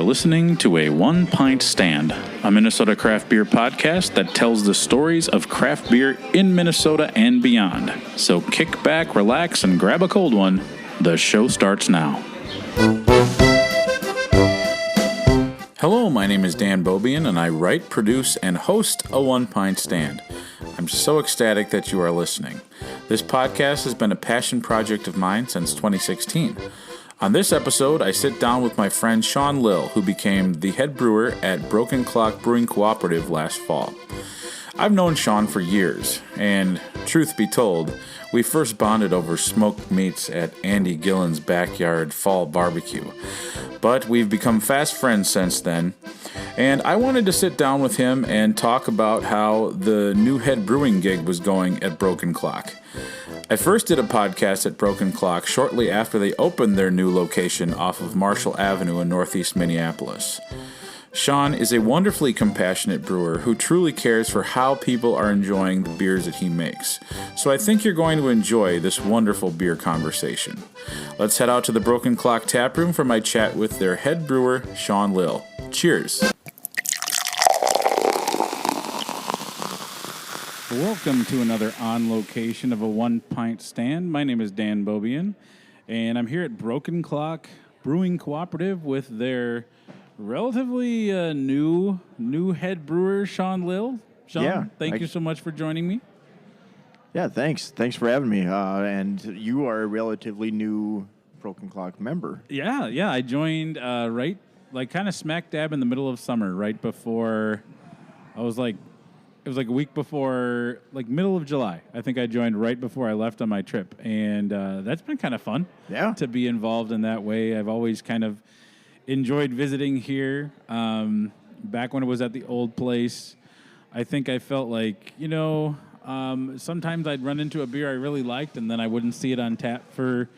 listening to a One Pint Stand, a Minnesota craft beer podcast that tells the stories of craft beer in Minnesota and beyond. So kick back, relax, and grab a cold one. The show starts now. Hello, my name is Dan Bobian, and I write, produce, and host a One Pint Stand. I'm so ecstatic that you are listening. This podcast has been a passion project of mine since 2016. On this episode, I sit down with my friend Shaun Lill, who became the head brewer at Broken Clock Brewing Cooperative last fall. I've known Shaun for years, and truth be told, we first bonded over smoked meats at Andy Gillen's backyard fall barbecue. But we've become fast friends since then, and I wanted to sit down with him and talk about how the new head brewing gig was going at Broken Clock. I first did a podcast at Broken Clock shortly after they opened their new location off of Marshall Avenue in northeast Minneapolis. Shaun is a wonderfully compassionate brewer who truly cares for how people are enjoying the beers that he makes. So I think you're going to enjoy this wonderful beer conversation. Let's head out to the Broken Clock tap room for my chat with their head brewer, Shaun Lill. Cheers. Welcome to another on location of a One Pint Stand. My name is Dan Bobian, and I'm here at Broken Clock Brewing Cooperative with their relatively new head brewer, Shaun Lill. Shaun, thank you so much for joining me. Yeah, thanks. Thanks for having me. And you are a relatively new Broken Clock member. Yeah. I joined right, like kind of smack dab in the middle of summer, right before it was like a week before, like middle of July. I think I joined right before I left on my trip. And that's been kind of fun to be involved in that way. I've always kind of enjoyed visiting here. Back when it was at the old place, I think I felt like, sometimes I'd run into a beer I really liked and then I wouldn't see it on tap for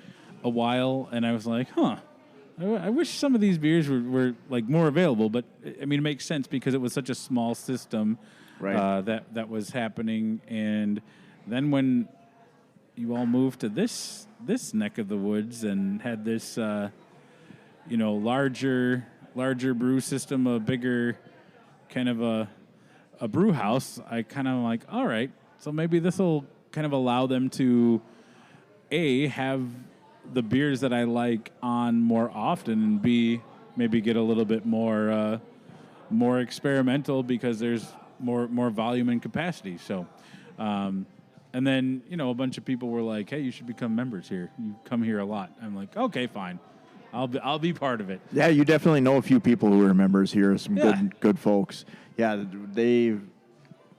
a while. And I was like, I wish some of these beers were like more available. But I mean, it makes sense because it was such a small system. Right. That was happening, and then when you all moved to this neck of the woods and had this, larger brew system, a bigger kind of a brew house, I kind of like, all right, so maybe this will kind of allow them to have the beers that I like on more often, and B, maybe get a little bit more experimental because there's more volume and capacity. So, and then, a bunch of people were like, hey, you should become members here. You come here a lot. I'm like, okay, fine. I'll be part of it. Yeah, you definitely know a few people who are members here, some good folks. Yeah,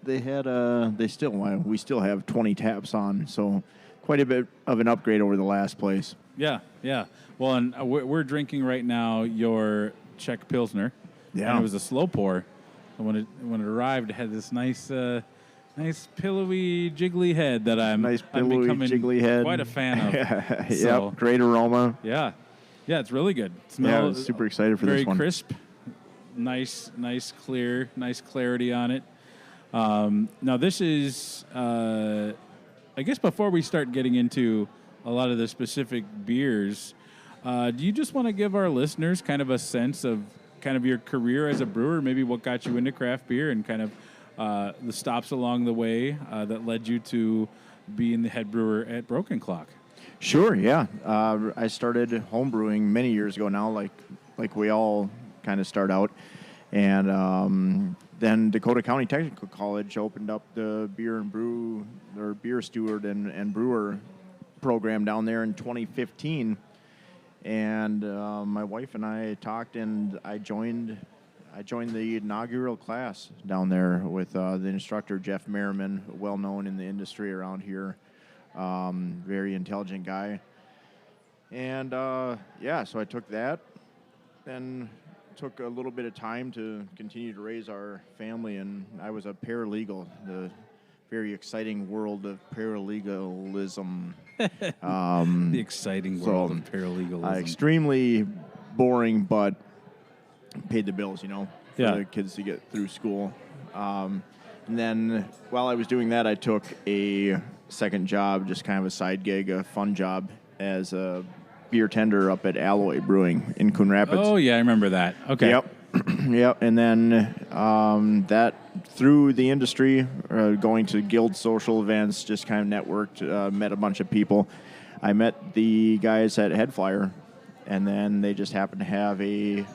we still have 20 taps on, so quite a bit of an upgrade over the last place. Yeah. Well, and we're drinking right now your Czech Pilsner. Yeah. And it was a slow pour. When it arrived, it had this nice pillowy, jiggly head that I'm becoming jiggly head. Quite a fan of. Yep, great aroma. Yeah, it's really good. I'm super excited for this one. Very crisp, nice clear, nice clarity on it. Now this is, I guess before we start getting into a lot of the specific beers, do you just want to give our listeners kind of a sense of kind of your career as a brewer, maybe what got you into craft beer and kind of the stops along the way that led you to being the head brewer at Broken Clock? Sure, yeah. I started home brewing many years ago now, like we all kind of start out. And then Dakota County Technical College opened up the beer steward and brewer program down there in 2015. And my wife and I talked, and I joined the inaugural class down there with the instructor, Jeff Merriman, well known in the industry around here, very intelligent guy. And so I took that, and took a little bit of time to continue to raise our family, and I was a paralegal, the very exciting world of paralegalism. The exciting world of paralegalism. Extremely boring, but paid the bills, for the kids to get through school. And then while I was doing that, I took a second job, just kind of a side gig, a fun job as a beer tender up at Alloy Brewing in Coon Rapids. Oh, yeah, I remember that. Okay. Yep. Yep. And then that through the industry, going to guild social events, just kind of networked, met a bunch of people. I met the guys at Head Flyer, and then they just happened to have a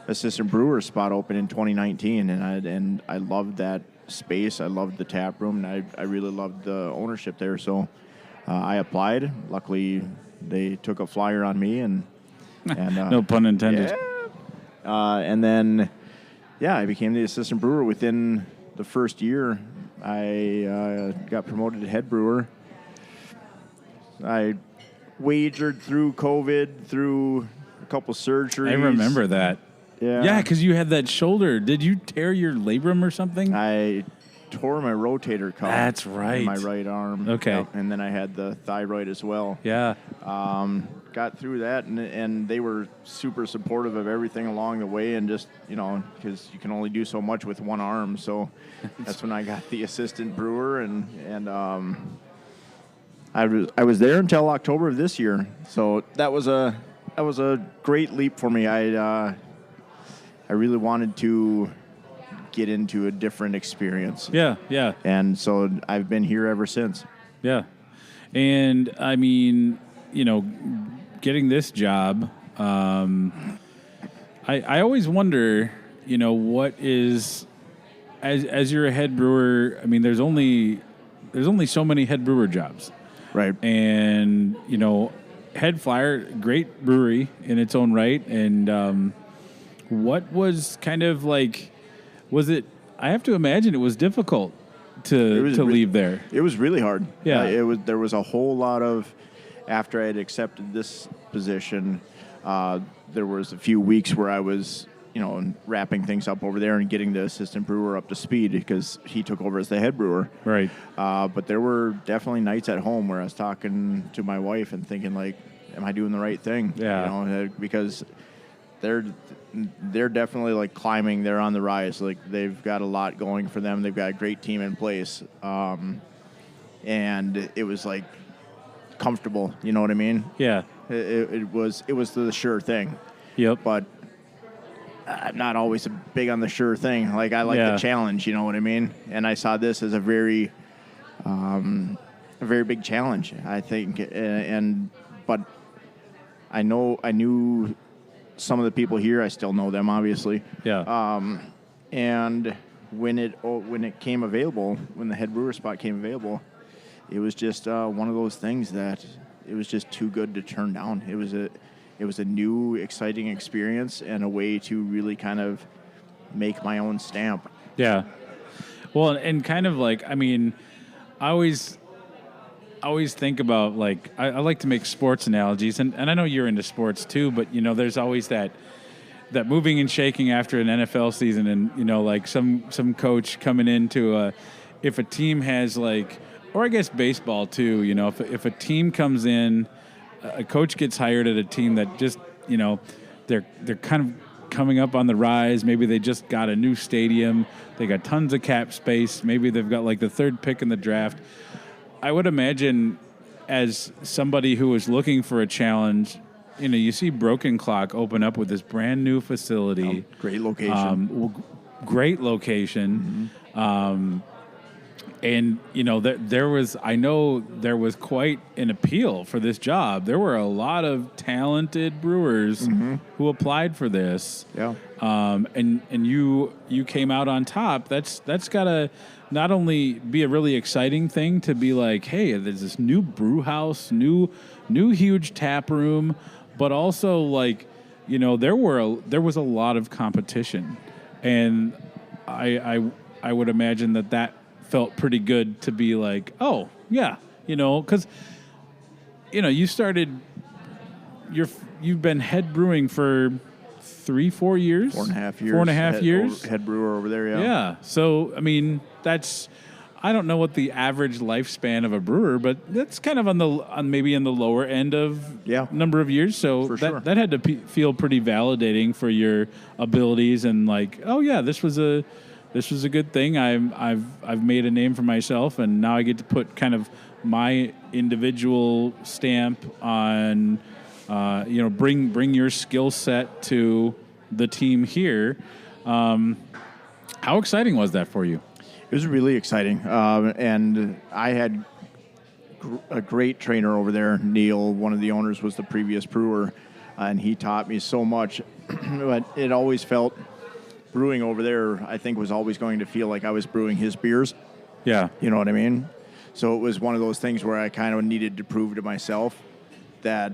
assistant brewer spot open in 2019, and I loved that space. I loved the tap room, and I really loved the ownership there. So I applied. Luckily, they took a flyer on me, and no pun intended. Yeah. And then, I became the assistant brewer within the first year. I got promoted to head brewer. I wagered through COVID, through a couple surgeries. I remember that. Yeah. Yeah, because you had that shoulder. Did you tear your labrum or something? I tore my rotator cuff. That's right. In my right arm. Okay. Yep. And then I had the thyroid as well. Yeah. Got through that, and they were super supportive of everything along the way, and just, because you can only do so much with one arm. So that's when I got the assistant brewer, and I was there until October of this year. So that was a great leap for me. I really wanted to get into a different experience. Yeah, yeah. And so I've been here ever since. Yeah. And, I mean, getting this job, I always wonder, what is, as you're a head brewer, I mean, there's only so many head brewer jobs. Right. And, Head Flyer, great brewery in its own right. And what was kind of like, was it, I have to imagine it was difficult to leave there. It was really hard. Yeah. There was a whole lot of, after I had accepted this position, there was a few weeks where I was, wrapping things up over there and getting the assistant brewer up to speed because he took over as the head brewer. Right. But there were definitely nights at home where I was talking to my wife and thinking, like, am I doing the right thing? Yeah. Because they're definitely like climbing. They're on the rise. Like, they've got a lot going for them. They've got a great team in place. And it was like comfortable. You know what I mean? Yeah. It was the sure thing. Yep. But I'm not always big on the sure thing. Like, I like the challenge, you know what I mean? And I saw this as a very big challenge, I think. But I knew some of the people here. I still know them, obviously. Yeah. And when it came available, when the head brewer spot came available, it was just one of those things that it was just too good to turn down. It was a new, exciting experience and a way to really kind of make my own stamp. Yeah. Well, and kind of like, I mean, I always think about, like, I like to make sports analogies, and I know you're into sports too, but, there's always that moving and shaking after an NFL season, and, like some coach coming into if a team has, like, or I guess baseball too, if a team comes in, a coach gets hired at a team that just, they're kind of coming up on the rise. Maybe they just got a new stadium. They got tons of cap space. Maybe they've got like the third pick in the draft. I would imagine as somebody who is looking for a challenge, you see Broken Clock open up with this brand new facility. Great location. Great location. Mm-hmm. And, there was quite an appeal for this job. There were a lot of talented brewers who applied for this. Yeah. And you came out on top. That's got to not only be a really exciting thing to be like, hey, there's this new brew house, new huge tap room, but also like, there was a lot of competition. And I would imagine that felt pretty good to be like, oh, yeah, because, you've been head brewing for 3-4 years? 4.5 years. 4.5 years? Head brewer over there, yeah. Yeah. So, I mean, I don't know what the average lifespan of a brewer, but that's kind of maybe in the lower end of number of years. So that had to feel pretty validating for your abilities and like, oh yeah, this was a good thing. I've made a name for myself, and now I get to put kind of my individual stamp on bring your skill set to the team here. How exciting was that for you? It was really exciting, and I had a great trainer over there. Neil, one of the owners, was the previous brewer, and he taught me so much. But it always felt, brewing over there, I think, was always going to feel like I was brewing his beers. Yeah. You know what I mean? So it was one of those things where I kind of needed to prove to myself that,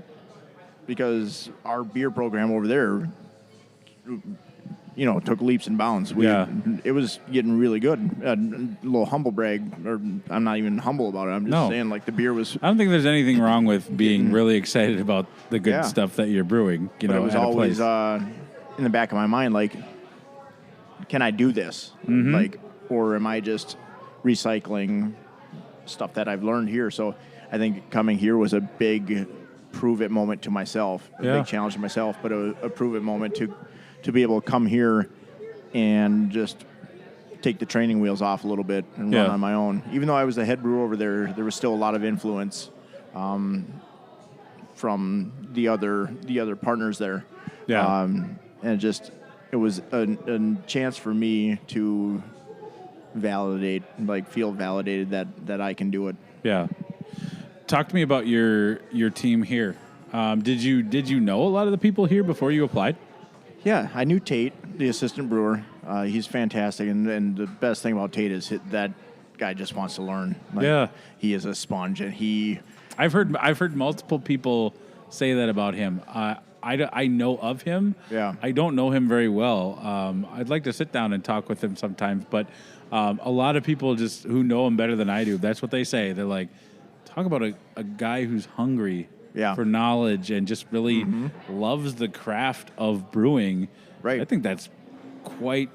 because our beer program over there, took leaps and bounds. It was getting really good. A little humble brag, or I'm not even humble about it. I'm just saying, like, the beer was. I don't think there's anything wrong with being really excited about the good stuff that you're brewing. But it was always in the back of my mind, like, can I do this? Mm-hmm. Like, or am I just recycling stuff that I've learned here? So I think coming here was a big prove it moment to myself, a big challenge to myself, but a prove it moment to be able to come here and just take the training wheels off a little bit and run on my own. Even though I was the head brewer over there, there was still a lot of influence from the other partners there. Yeah. And it was a chance for me to feel validated that I can do it. Yeah. Talk to me about your team here. Did you know a lot of the people here before you applied? Yeah, I knew Tate, the assistant brewer. He's fantastic, and the best thing about Tate is that guy just wants to learn. He is a sponge, and I've heard multiple people say that about him. I know of him. Yeah. I don't know him very well. I'd like to sit down and talk with him sometimes, but a lot of people just who know him better than I do, that's what they say. They're like, talk about a guy who's hungry for knowledge and just really loves the craft of brewing. Right. I think that's quite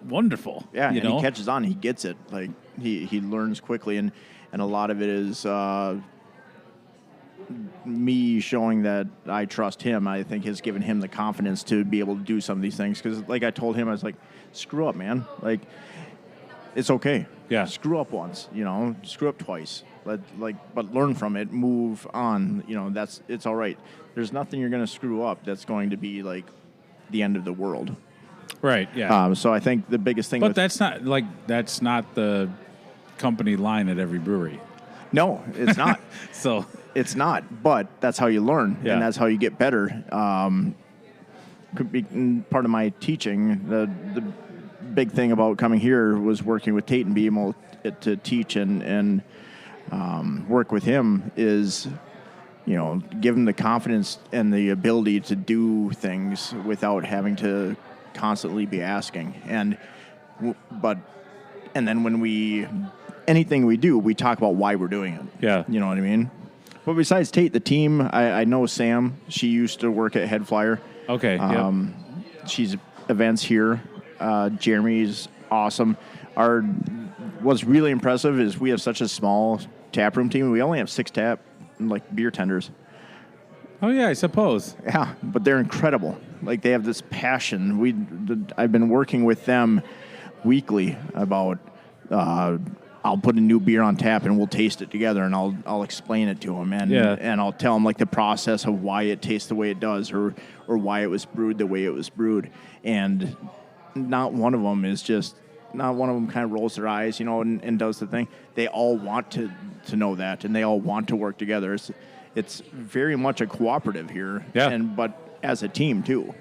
wonderful. Yeah, he catches on. He gets it. Like, he learns quickly, and a lot of it is me showing that I trust him. I think has given him the confidence to be able to do some of these things. Because, like I told him, I was like, screw up, man. Like, it's okay. Yeah. Screw up once, screw up twice. But learn from it, move on. It's all right. There's nothing you're going to screw up that's going to be like the end of the world. Right. Yeah. So I think the biggest thing. But that's not the company line at every brewery. No, it's not. So it's not. But that's how you learn, and that's how you get better. Could be part of my teaching. The big thing about coming here was working with Tate and being able to teach and work with him is, give him the confidence and the ability to do things without having to constantly be asking. And then when anything we do, we talk about why we're doing it. Yeah. You know what I mean? But besides Tate, the team, I know Sam. She used to work at Head Flyer. Okay. She's events here. Jeremy's awesome. What's really impressive is we have such a small taproom team. We only have 6 beer tenders. Oh yeah, I suppose. Yeah, but they're incredible. Like, they have this passion. I've been working with them weekly about. I'll put a new beer on tap and we'll taste it together, and I'll explain it to them, and I'll tell them like the process of why it tastes the way it does, or why it was brewed the way it was brewed, and not one of them kind of rolls their eyes, and does the thing. They all want to know that, and they all want to work together. It's very much a cooperative here, but as a team too.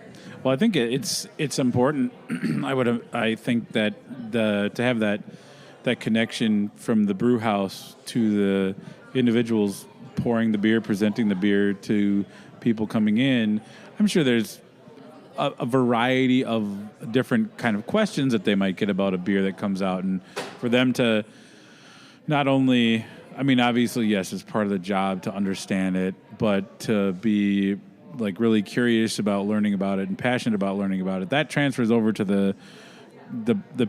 Well, I think it's important. I think that to have that connection from the brew house to the individuals pouring the beer, presenting the beer to people coming in. I'm sure there's a variety of different kind of questions that they might get about a beer that comes out, and for them to not only, obviously, yes, it's part of the job to understand it, but to be like really curious about learning about it and passionate about learning about it, that transfers over to the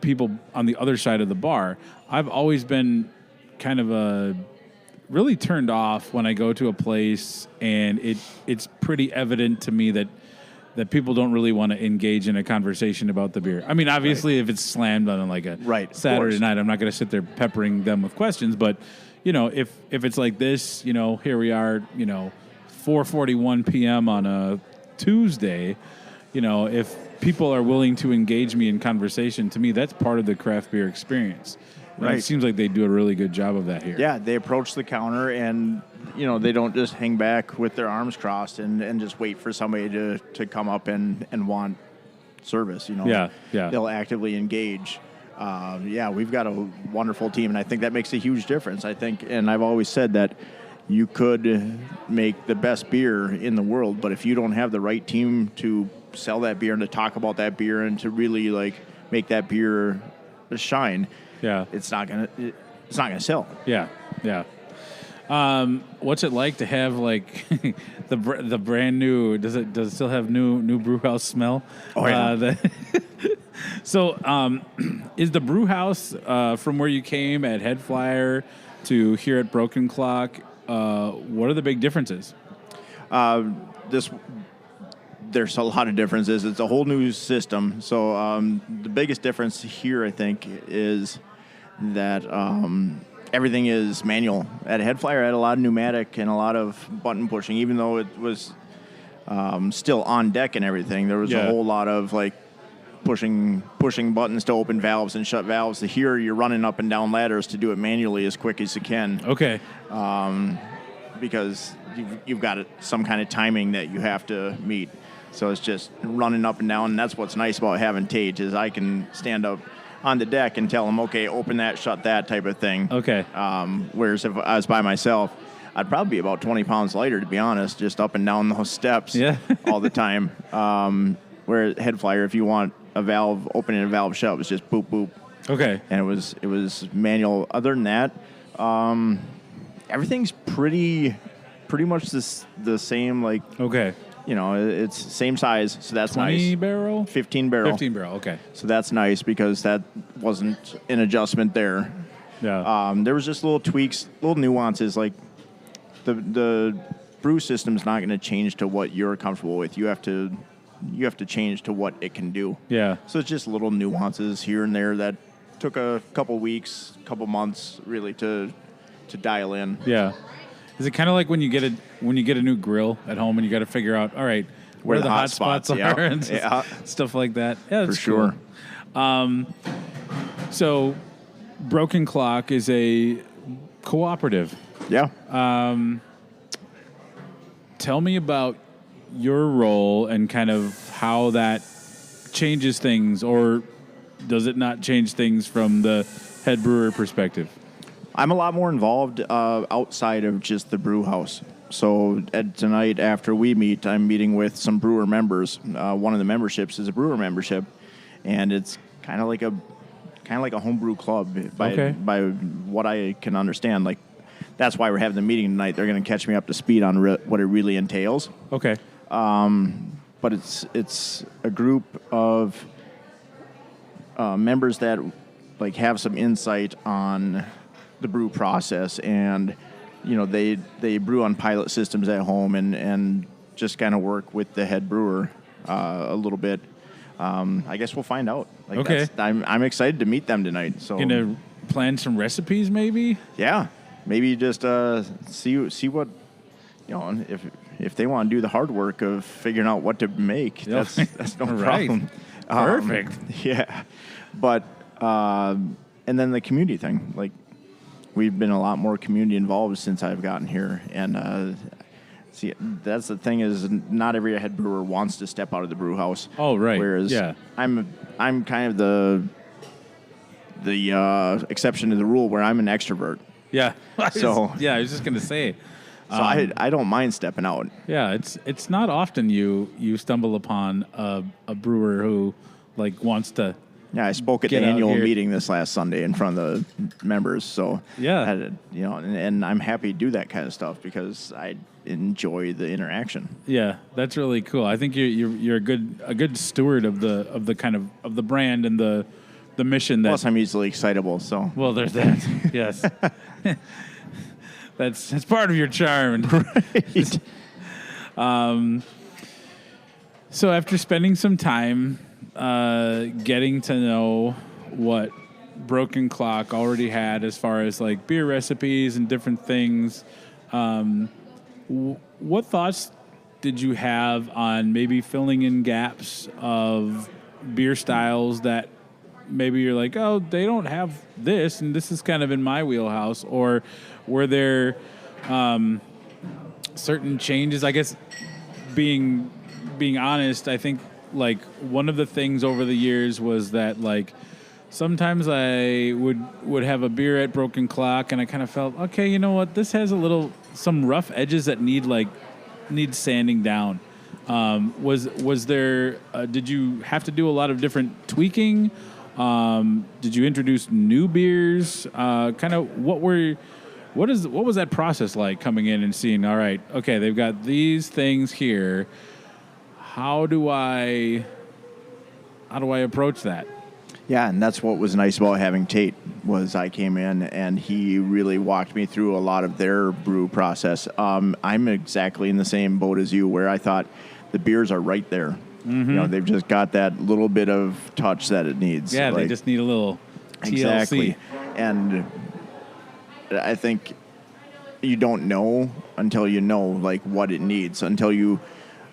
people on the other side of the bar. I've always been kind of really turned off when I go to a place and it's pretty evident to me that people don't really want to engage in a conversation about the beer. Obviously, if it's slammed on like a Saturday night, I'm not going to sit there peppering them with questions. But, if it's like this, here we are, 4:41 p.m. on a Tuesday, if people are willing to engage me in conversation, to me, that's part of the craft beer experience. And Right. It seems like they do a really good job of that here. Yeah, they approach the counter and, they don't just hang back with their arms crossed and just wait for somebody to come up and want service, Yeah. They'll actively engage. We've got a wonderful team, and I think that makes a huge difference. I think, and I've always said that you could make the best beer in the world, but if you don't have the right team to sell that beer and to talk about that beer and to really make that beer shine, it's not gonna sell. Yeah. What's it like to have the brand new? Does it still have new brew house smell? Oh yeah. So, is the brew house from where you came at Head Flyer to here at Broken Clock? What are the big differences? There's a lot of differences. It's a whole new system. So the biggest difference here, I think, is that everything is manual. At Head Flyer, I had a lot of pneumatic and a lot of button pushing, even though it was still on deck and everything. There was a whole lot of pushing buttons to open valves and shut valves. Here, you're running up and down ladders to do it manually as quick as you can. Okay. Because you've got some kind of timing that you have to meet. So it's just running up and down, and that's what's nice about having Tage is I can stand up on the deck and tell them, okay, open that, shut that type of thing. Okay. Whereas if I was by myself, I'd probably be about 20 pounds lighter, to be honest, just up and down those steps all the time. Where at Head Flyer, if you want a valve, opening a valve shut, it was just boop, boop. Okay. And it was manual. Other than that, everything's pretty much the same, Okay. It's same size, so that's 20 nice. 20 barrel? 15 barrel. 15 barrel, okay. So that's nice because that wasn't an adjustment there. Yeah. There was just little tweaks, little nuances, like the brew system's not going to change to what you're comfortable with. You have to change to what it can do. Yeah. So it's just little nuances here and there that took a couple weeks, couple months really to dial in. Yeah. Is it kind of like when you get a new grill at home and you got to figure out, all right, where the hot spots are and stuff like that? Yeah, that's for sure. Cool. So, Broken Clock is a cooperative. Yeah. Tell me about your role and kind of how that changes things, or does it not change things from the head brewer perspective? I'm a lot more involved outside of just the brew house. So tonight after we meet, I'm meeting with some brewer members. One of the memberships is a brewer membership, and it's kind of like a homebrew club by what I can understand. That's why we're having the meeting tonight. They're going to catch me up to speed on what it really entails. Okay. But it's a group of members that have some insight on the brew process, and they brew on pilot systems at home and just kind of work with the head brewer a little bit. I guess we'll find out. Okay. I'm excited to meet them tonight. So gonna plan some recipes, maybe. Yeah, maybe just see what if they want to do the hard work of figuring out what to make. That's no problem. Perfect. Yeah, but and then the community thing, we've been a lot more community involved since I've gotten here, and see, that's the thing is not every head brewer wants to step out of the brew house. Oh, right. Whereas I'm kind of the exception to the rule where I'm an extrovert. Yeah. I was just gonna say. So I don't mind stepping out. Yeah, it's not often you stumble upon a brewer who wants to. Yeah, I spoke at the annual meeting this last Sunday in front of the members. So and I'm happy to do that kind of stuff because I enjoy the interaction. Yeah, that's really cool. I think you're a good steward of the kind of the brand and the mission. Plus, I'm easily excitable. So there's that. Yes, that's part of your charm. Right. So after spending some time. Getting to know what Broken Clock already had as far as beer recipes and different things. what thoughts did you have on maybe filling in gaps of beer styles that maybe you're like, oh, they don't have this, and this is kind of in my wheelhouse? Or were there certain changes? I guess being honest, I think like one of the things over the years was that like sometimes I would have a beer at Broken Clock, and I kind of felt, okay, you know what, this has some rough edges that need sanding down. Was there? Did you have to do a lot of different tweaking? Did you introduce new beers? Kind of what was that process like coming in and seeing? All right, okay, they've got these things here. How do I approach that? Yeah, and that's what was nice about having Tate was I came in and he really walked me through a lot of their brew process. I'm exactly in the same boat as you, where I thought the beers are right there. Mm-hmm. You know, they've just got that little bit of touch that it needs. Yeah, they just need a little TLC. Exactly. And I think you don't know until you know like what it needs, until you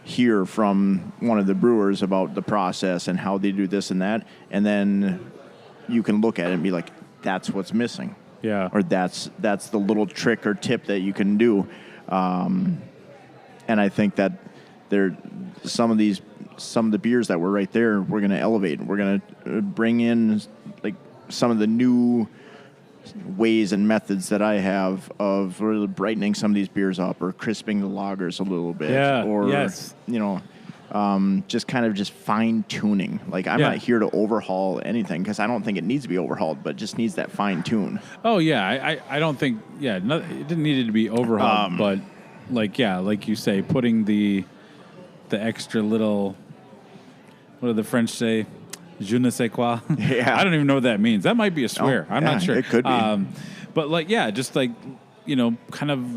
hear from one of the brewers about the process and how they do this and that, and then you can look at it and be like, that's what's missing. Yeah. Or that's the little trick or tip that you can do. And I think that some of the beers that were right there, we're going to elevate. We're going to bring in like some of the new ways and methods that I have of really brightening some of these beers up or crisping the lagers a little bit. Yeah, or, yes. you know, just kind of just fine tuning. Like I'm not here to overhaul anything because I don't think it needs to be overhauled, but just needs that fine tune. Oh yeah. I don't think, it didn't need it to be overhauled, but like you say, putting the extra little, what do the French say? Je ne sais quoi. Yeah. I don't even know what that means. That might be a swear. I'm not sure. It could be. But like, just like, you know, kind of,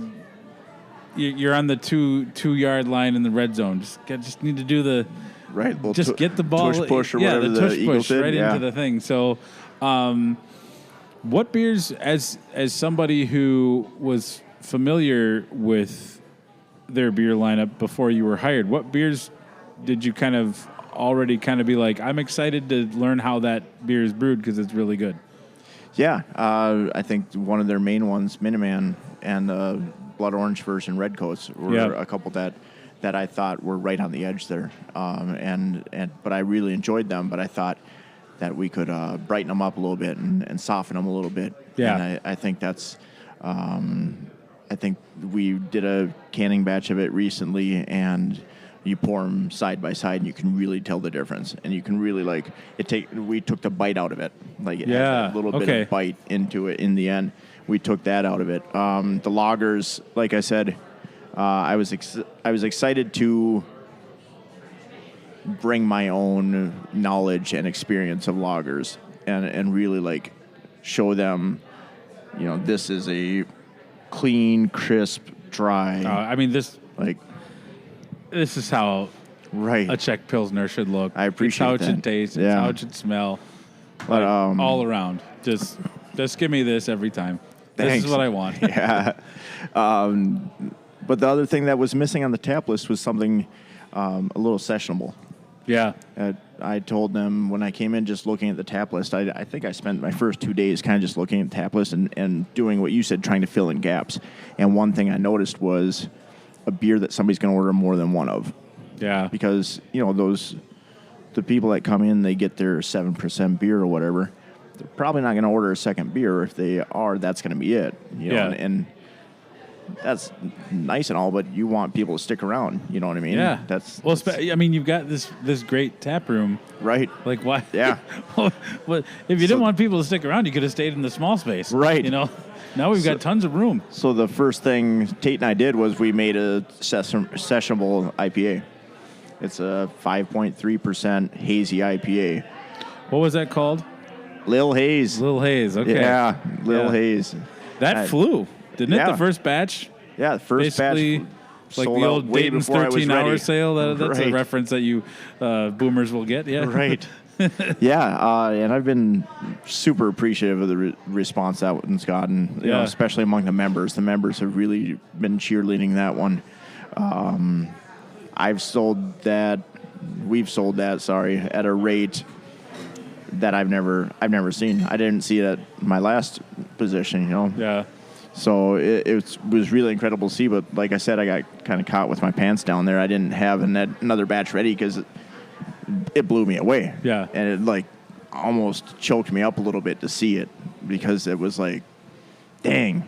you're on the two yard line in the red zone. Just need to do the right. Well, just get the ball. Push or whatever the tush push right yeah. into the thing. So, what beers, as somebody who was familiar with their beer lineup before you were hired, what beers did you kind of already kind of be like, I'm excited to learn how that beer is brewed because it's really good? Yeah, I think one of their main ones, Miniman and Blood Orange version Redcoats, were a couple that I thought were right on the edge there. But I really enjoyed them. But I thought that we could brighten them up a little bit and soften them a little bit. Yeah, and I think that's. I think we did a canning batch of it recently, and you pour them side by side, and you can really tell the difference. And you can really we took the bite out of it, like it had a little bit of bite into it in the end. We took that out of it. The lagers, like I said, I was excited to bring my own knowledge and experience of lagers, and really like show them, you know, this is a clean, crisp, dry. I mean, this is how a Czech Pilsner should look. I appreciate it's how it should taste. It's how it should smell. But, all around. Just give me this every time. Thanks. This is what I want. Yeah. But the other thing that was missing on the tap list was something a little sessionable. Yeah. I told them when I came in just looking at the tap list, I think I spent my first 2 days kind of just looking at the tap list and doing what you said, trying to fill in gaps. And one thing I noticed was a beer that somebody's going to order more than one of. Yeah. Because, you know, the people that come in, they get their 7% beer or whatever. They're probably not going to order a second beer. If they are, that's going to be it. You know? And that's nice and all, but you want people to stick around. You know what I mean? Yeah. I mean, you've got this great tap room. Right. Like, why? Yeah. Well, if you didn't want people to stick around, you could have stayed in the small space. Right. You know? Now we've got tons of room. So the first thing Tate and I did was we made a sessionable IPA. It's a 5.3% hazy IPA. What was that called? Lill Haze. Lill Haze, okay. Yeah, Lill Haze. That flew, didn't it, the first batch? Yeah, the first basically, batch. Like the old Dayton's 13-hour sale. That's right. a reference that you boomers will get, yeah. Right. Yeah, and I've been super appreciative of the response that one's gotten, you know, especially among the members. The members have really been cheerleading that one. We've sold that, at a rate that I've never seen. I didn't see it at my last position, you know. Yeah. So it was really incredible to see, but like I said, I got kind of caught with my pants down there. I didn't have another batch ready because it blew me away. Yeah. And it like almost choked me up a little bit to see it, because it was like, dang,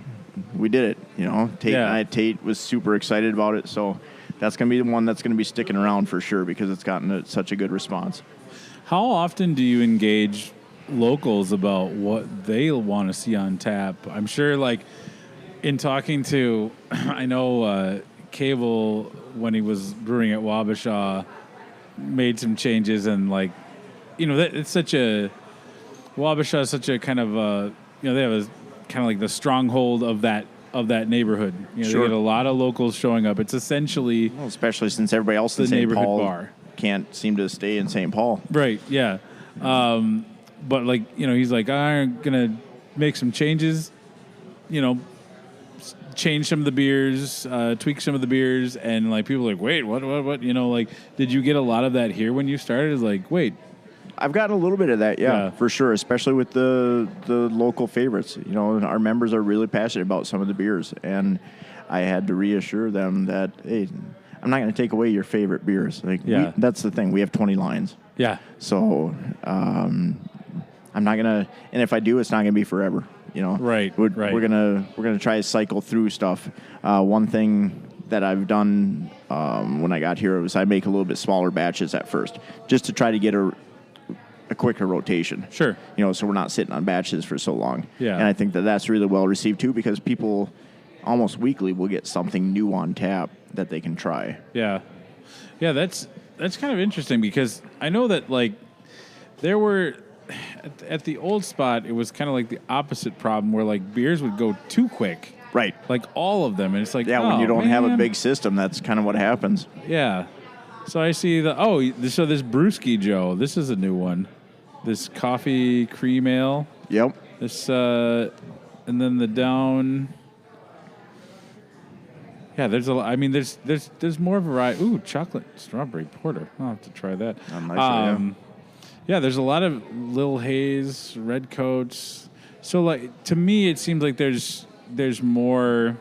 we did it. You know, Tate was super excited about it. So that's going to be the one that's going to be sticking around for sure, because it's gotten such a good response. How often do you engage locals about what they want to see on tap? I'm sure, like, in talking to, I know Cable, when he was brewing at Wabasha, made some changes, and like, you know, it's such a, Wabasha is such a kind of you know, they have a kind of like the stronghold of that neighborhood. You know, Sure. They get a lot of locals showing up. It's essentially, Well, especially since everybody else in the St. neighborhood Paul bar. can't seem to stay in St. Paul. Right, yeah. But like, you know, he's like, I'm gonna make some changes, you know, change some of the beers, tweak some of the beers, and like people are like, wait, what? You know, like, did you get a lot of that here when you started? It's like, wait. I've gotten a little bit of that, yeah, for sure, especially with the local favorites. You know, our members are really passionate about some of the beers, and I had to reassure them that, hey, I'm not going to take away your favorite beers. Like, that's the thing. We have 20 lines. Yeah. So I'm not gonna, and if I do, it's not gonna be forever. You know. Right. We're gonna try to cycle through stuff. One thing that I've done when I got here was I make a little bit smaller batches at first, just to try to get a quicker rotation. Sure. You know, so we're not sitting on batches for so long. Yeah. And I think that that's really well received too, because people almost weekly will get something new on tap that they can try. Yeah. Yeah, that's kind of interesting, because I know that, like, there were at the old spot, it was kind of like the opposite problem, where like beers would go too quick. Right. Like all of them, and it's like, when you don't have a man. big system, that's kind of what happens. Yeah. So I see this Brewski Joe, this is a new one. This coffee cream ale. Yep. This and then the down. Yeah, there's more variety. Ooh, chocolate strawberry porter. I'll have to try that. Yeah, there's a lot of Lill Haze, red coats. So like, to me, it seems like there's more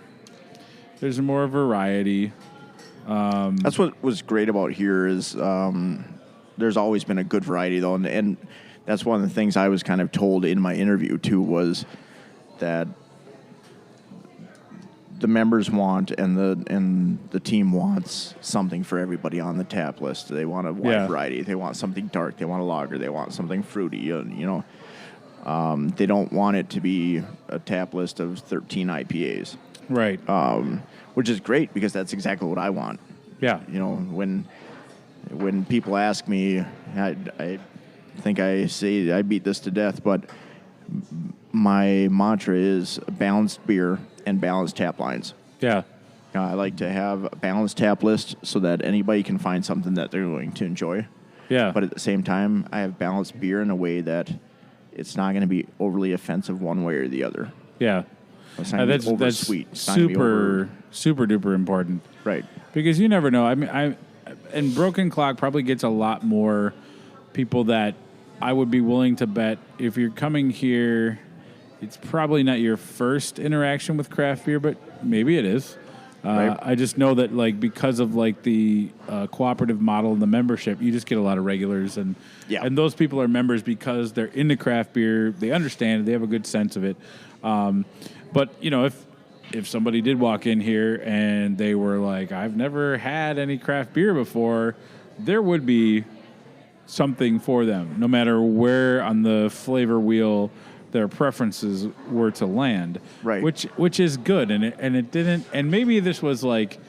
variety. That's what was great about here is there's always been a good variety though, and that's one of the things I was kind of told in my interview too, was that the members want and the team wants something for everybody on the tap list. They want a wide variety. They want something dark. They want a lager. They want something fruity. You know, they don't want it to be a tap list of 13 IPAs. Right. Which is great, because that's exactly what I want. Yeah. You know, when people ask me, I think I say I beat this to death, but my mantra is balanced beer and balanced tap lines. Yeah. I like to have a balanced tap list so that anybody can find something that they're going to enjoy. Yeah. But at the same time, I have balanced beer in a way that it's not going to be overly offensive one way or the other. Yeah. It's not going to be over sweet. It's not gonna be super duper important. Right. Because you never know. I mean, and Broken Clock probably gets a lot more people that I would be willing to bet if you're coming here, it's probably not your first interaction with craft beer, but maybe it is. Right. I just know that, like, because of like the cooperative model and the membership, you just get a lot of regulars, and those people are members because they're into craft beer. They understand it. They have a good sense of it. But you know, if somebody did walk in here and they were like, I've never had any craft beer before, there would be something for them, no matter where on the flavor wheel their preferences were to land. Right. Which is good, and it didn't. And maybe this was like,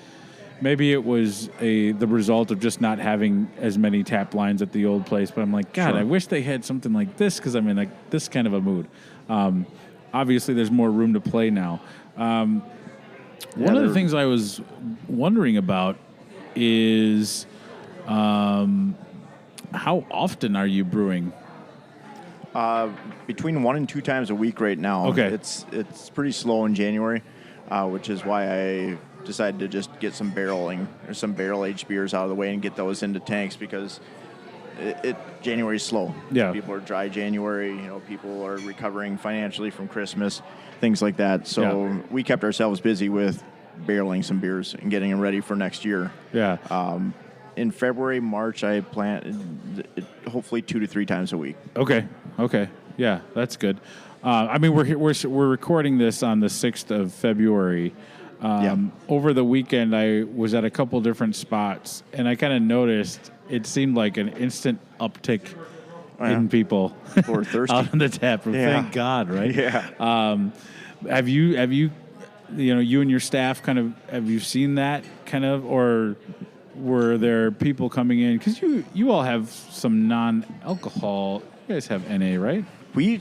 maybe it was the result of just not having as many tap lines at the old place. But I'm like, God, I wish they had something like this, because I'm in like this kind of a mood. Obviously, there's more room to play now. One of the things I was wondering about is how often are you brewing? Between 1 and 2 times a week right now. Okay. It's pretty slow in January, which is why I decided to just get some barreling or some barrel-aged beers out of the way and get those into tanks because January's slow. Yeah. People are dry January. People are recovering financially from Christmas, things like that. So we kept ourselves busy with barreling some beers and getting them ready for next year. Yeah. In February, March, I plan hopefully 2 to 3 times a week. Okay. Yeah, that's good. We're recording this on the 6th of February. Over the weekend, I was at a couple different spots, and I kind of noticed it seemed like an instant uptick in people who are thirsty out on the tap room. Yeah. Thank God, right? Yeah. Have you you and your staff have you seen that kind of, or were there people coming in? Because you all have some non-alcohol. You guys have NA, right? We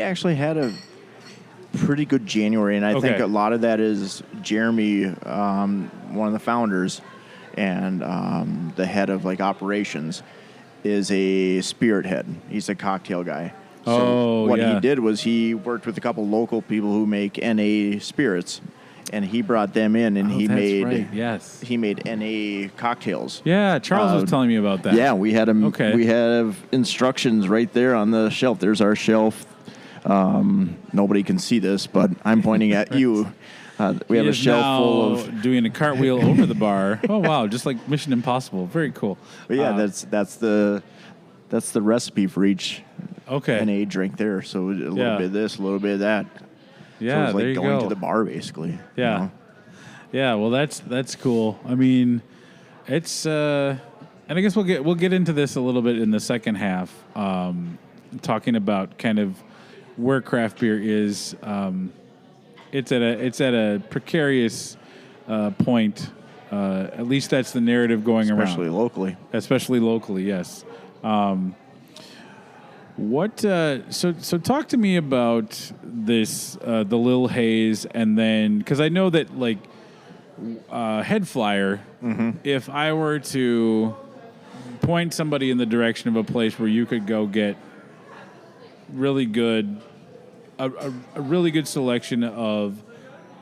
actually had a pretty good January, and I think a lot of that is Jeremy, one of the founders, and the head of operations, is a spirit head. He's a cocktail guy. So what he did was he worked with a couple local people who make NA spirits, and he brought them in, and he made NA cocktails. Yeah, Charles was telling me about that. Yeah, we had him. Okay. We have instructions right there on the shelf. There's our shelf. Nobody can see this, but I'm pointing at you. We have a shelf full of doing a cartwheel over the bar. Oh wow, just like Mission Impossible. Very cool. But yeah, that's the recipe for each NA drink there. So a little bit of this, a little bit of that. Yeah, so it's there you going go. to the bar basically. Yeah. Yeah, well that's cool. I mean, it's and I guess we'll get into this a little bit in the second half, talking about kind of where craft beer is. It's at a precarious point. At least that's the narrative going around. Especially locally, yes. So talk to me about this, the Lill Haze, and then, because I know that Head Flyer, if I were to point somebody in the direction of a place where you could go get really good, a really good selection of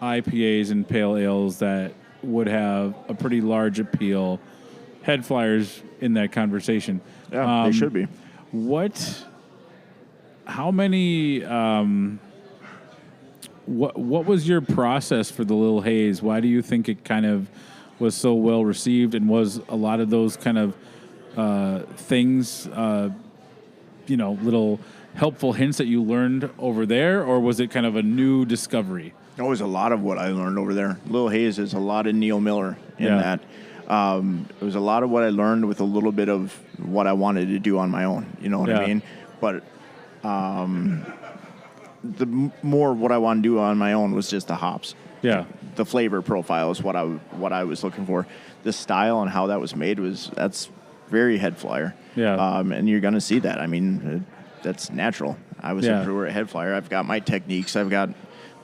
IPAs and pale ales that would have a pretty large appeal, Head Flyer's in that conversation. Yeah, they should be. How many? What was your process for the Lill Haze? Why do you think it kind of was so well received, and was a lot of those kind of things, little helpful hints that you learned over there, or was it kind of a new discovery? It was a lot of what I learned over there. Lill Haze is a lot of Neil Miller in that. It was a lot of what I learned with a little bit of what I wanted to do on my own. You know what I mean? But the more what I want to do on my own was just the hops. Yeah. The flavor profile is what I was looking for. The style and how that was made that's very Head Flyer. Yeah. And you're going to see that. I mean, that's natural. I was a brewer at Head Flyer. I've got my techniques. I've got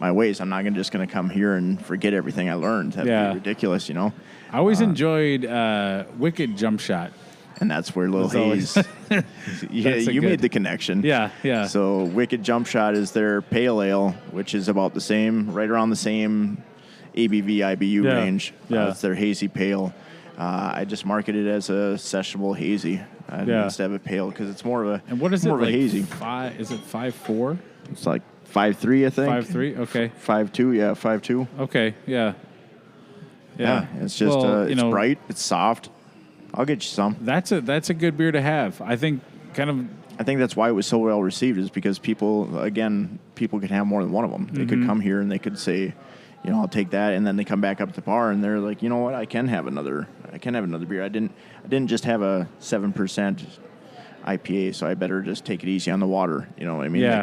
my ways. I'm not just going to come here and forget everything I learned. That'd be ridiculous, I always enjoyed Wicked Jump Shot. And that's where Lill Haze. You made the connection. Yeah. So Wicked Jump Shot is their pale ale, which is about the same, right around the same ABV, IBU range. It's their hazy pale. I just market it as a sessionable hazy instead of a pale because it's more of a. And what is more it? Of a hazy. Is it 5.4? It's like 5.3, I think. 5.3. Okay. 5.2. Yeah, 5.2. Okay. Yeah. It's just it's bright. It's soft. I'll get you some. That's a good beer to have. I think that's why it was so well received, is because people could have more than one of them. They could come here and they could say, I'll take that, and then they come back up to the bar and they're like, you know what, I can have another beer. I didn't just have a 7% IPA, so I better just take it easy on the water. You know what I mean? Yeah.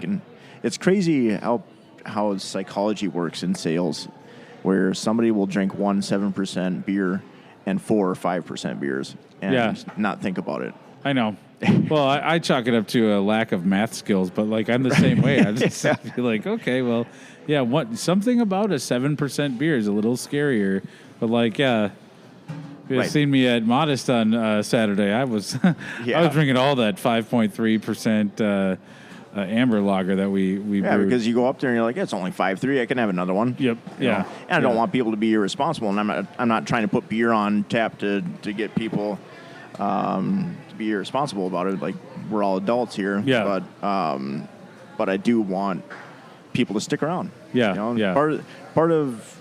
It's crazy how psychology works in sales, where somebody will drink 7% beer and 4 or 5% beers and not think about it. I know. Well, I chalk it up to a lack of math skills, but I'm the same way. I just feel like, okay, well, something about a 7% beer is a little scarier, but you Right. seen me at Modest on Saturday, I was I was drinking all that 5.3% amber lager that we brewed. Because you go up there and you're like, it's only 5.3. I can have another one. Yep. You know? And I don't want people to be irresponsible, and I'm not trying to put beer on tap to get people to be irresponsible about it. Like, we're all adults here. Yeah. But I do want people to stick around. Yeah. You know? Yeah. Part of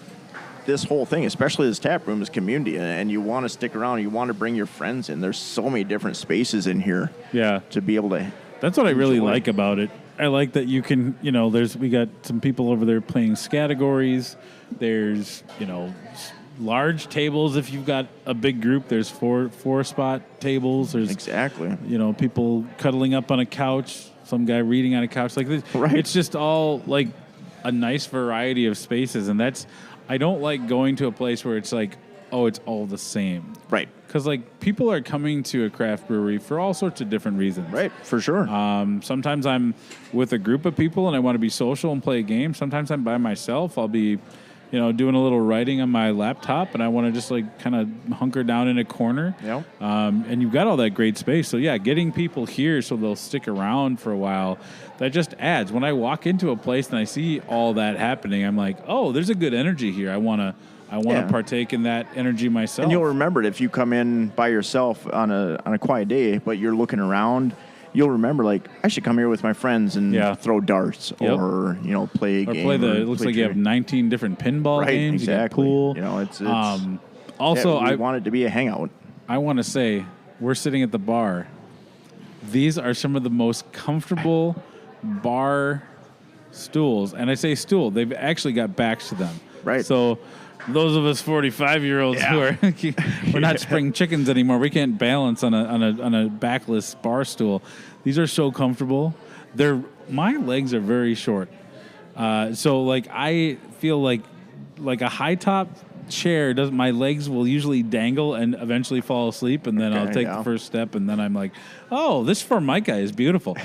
this whole thing, especially this tap room, is community, and you want to stick around. You want to bring your friends in. There's so many different spaces in here. Yeah. To be able to. That's what I really like about it. I like that you can, we got some people over there playing categories. There's, large tables. If you've got a big group, there's four spot tables. There's exactly, people cuddling up on a couch. Some guy reading on a couch like this. Right. It's just all like a nice variety of spaces, and I don't like going to a place where it's like, oh, it's all the same. Right. Because, people are coming to a craft brewery for all sorts of different reasons. Right, for sure. Sometimes I'm with a group of people and I want to be social and play a game. Sometimes I'm by myself. I'll be, doing a little writing on my laptop, and I want to just, kind of hunker down in a corner. Yep. And you've got all that great space. So, yeah, getting people here so they'll stick around for a while, that just adds. When I walk into a place and I see all that happening, I'm like, oh, there's a good energy here. I want to partake in that energy myself. And you'll remember it if you come in by yourself on a quiet day, but you're looking around. You'll remember, I should come here with my friends and throw darts or play a game. Or play it looks like you have 19 different pinball games. Exactly. You got pool. It's also, I want it to be a hangout. I want to say we're sitting at the bar. These are some of the most comfortable bar stools, and I say stool. They've actually got backs to them. Right. So those of us 45-year-olds who are we're not spring chickens anymore. We can't balance on a backless bar stool. These are so comfortable. My legs are very short, so I feel like a high top chair does. My legs will usually dangle and eventually fall asleep, and then I'll take the first step, and then I'm like, oh, this Formica is beautiful.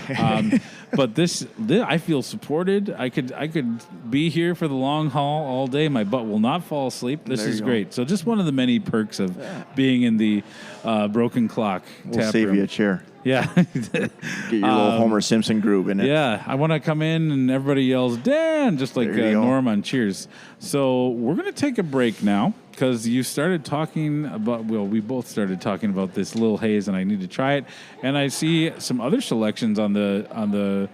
But this I feel supported. I could be here for the long haul all day. My butt will not fall asleep. This is great. So just one of the many perks of being in the Broken Clock We'll tap save room. you a chair. Yeah. Get your little Homer Simpson groove in it. Yeah, I want to come in and everybody yells, Dan, just like Norm on Cheers. So we're going to take a break now because you started talking about, we both started talking about this Lill Haze, and I need to try it. And I see some other selections on the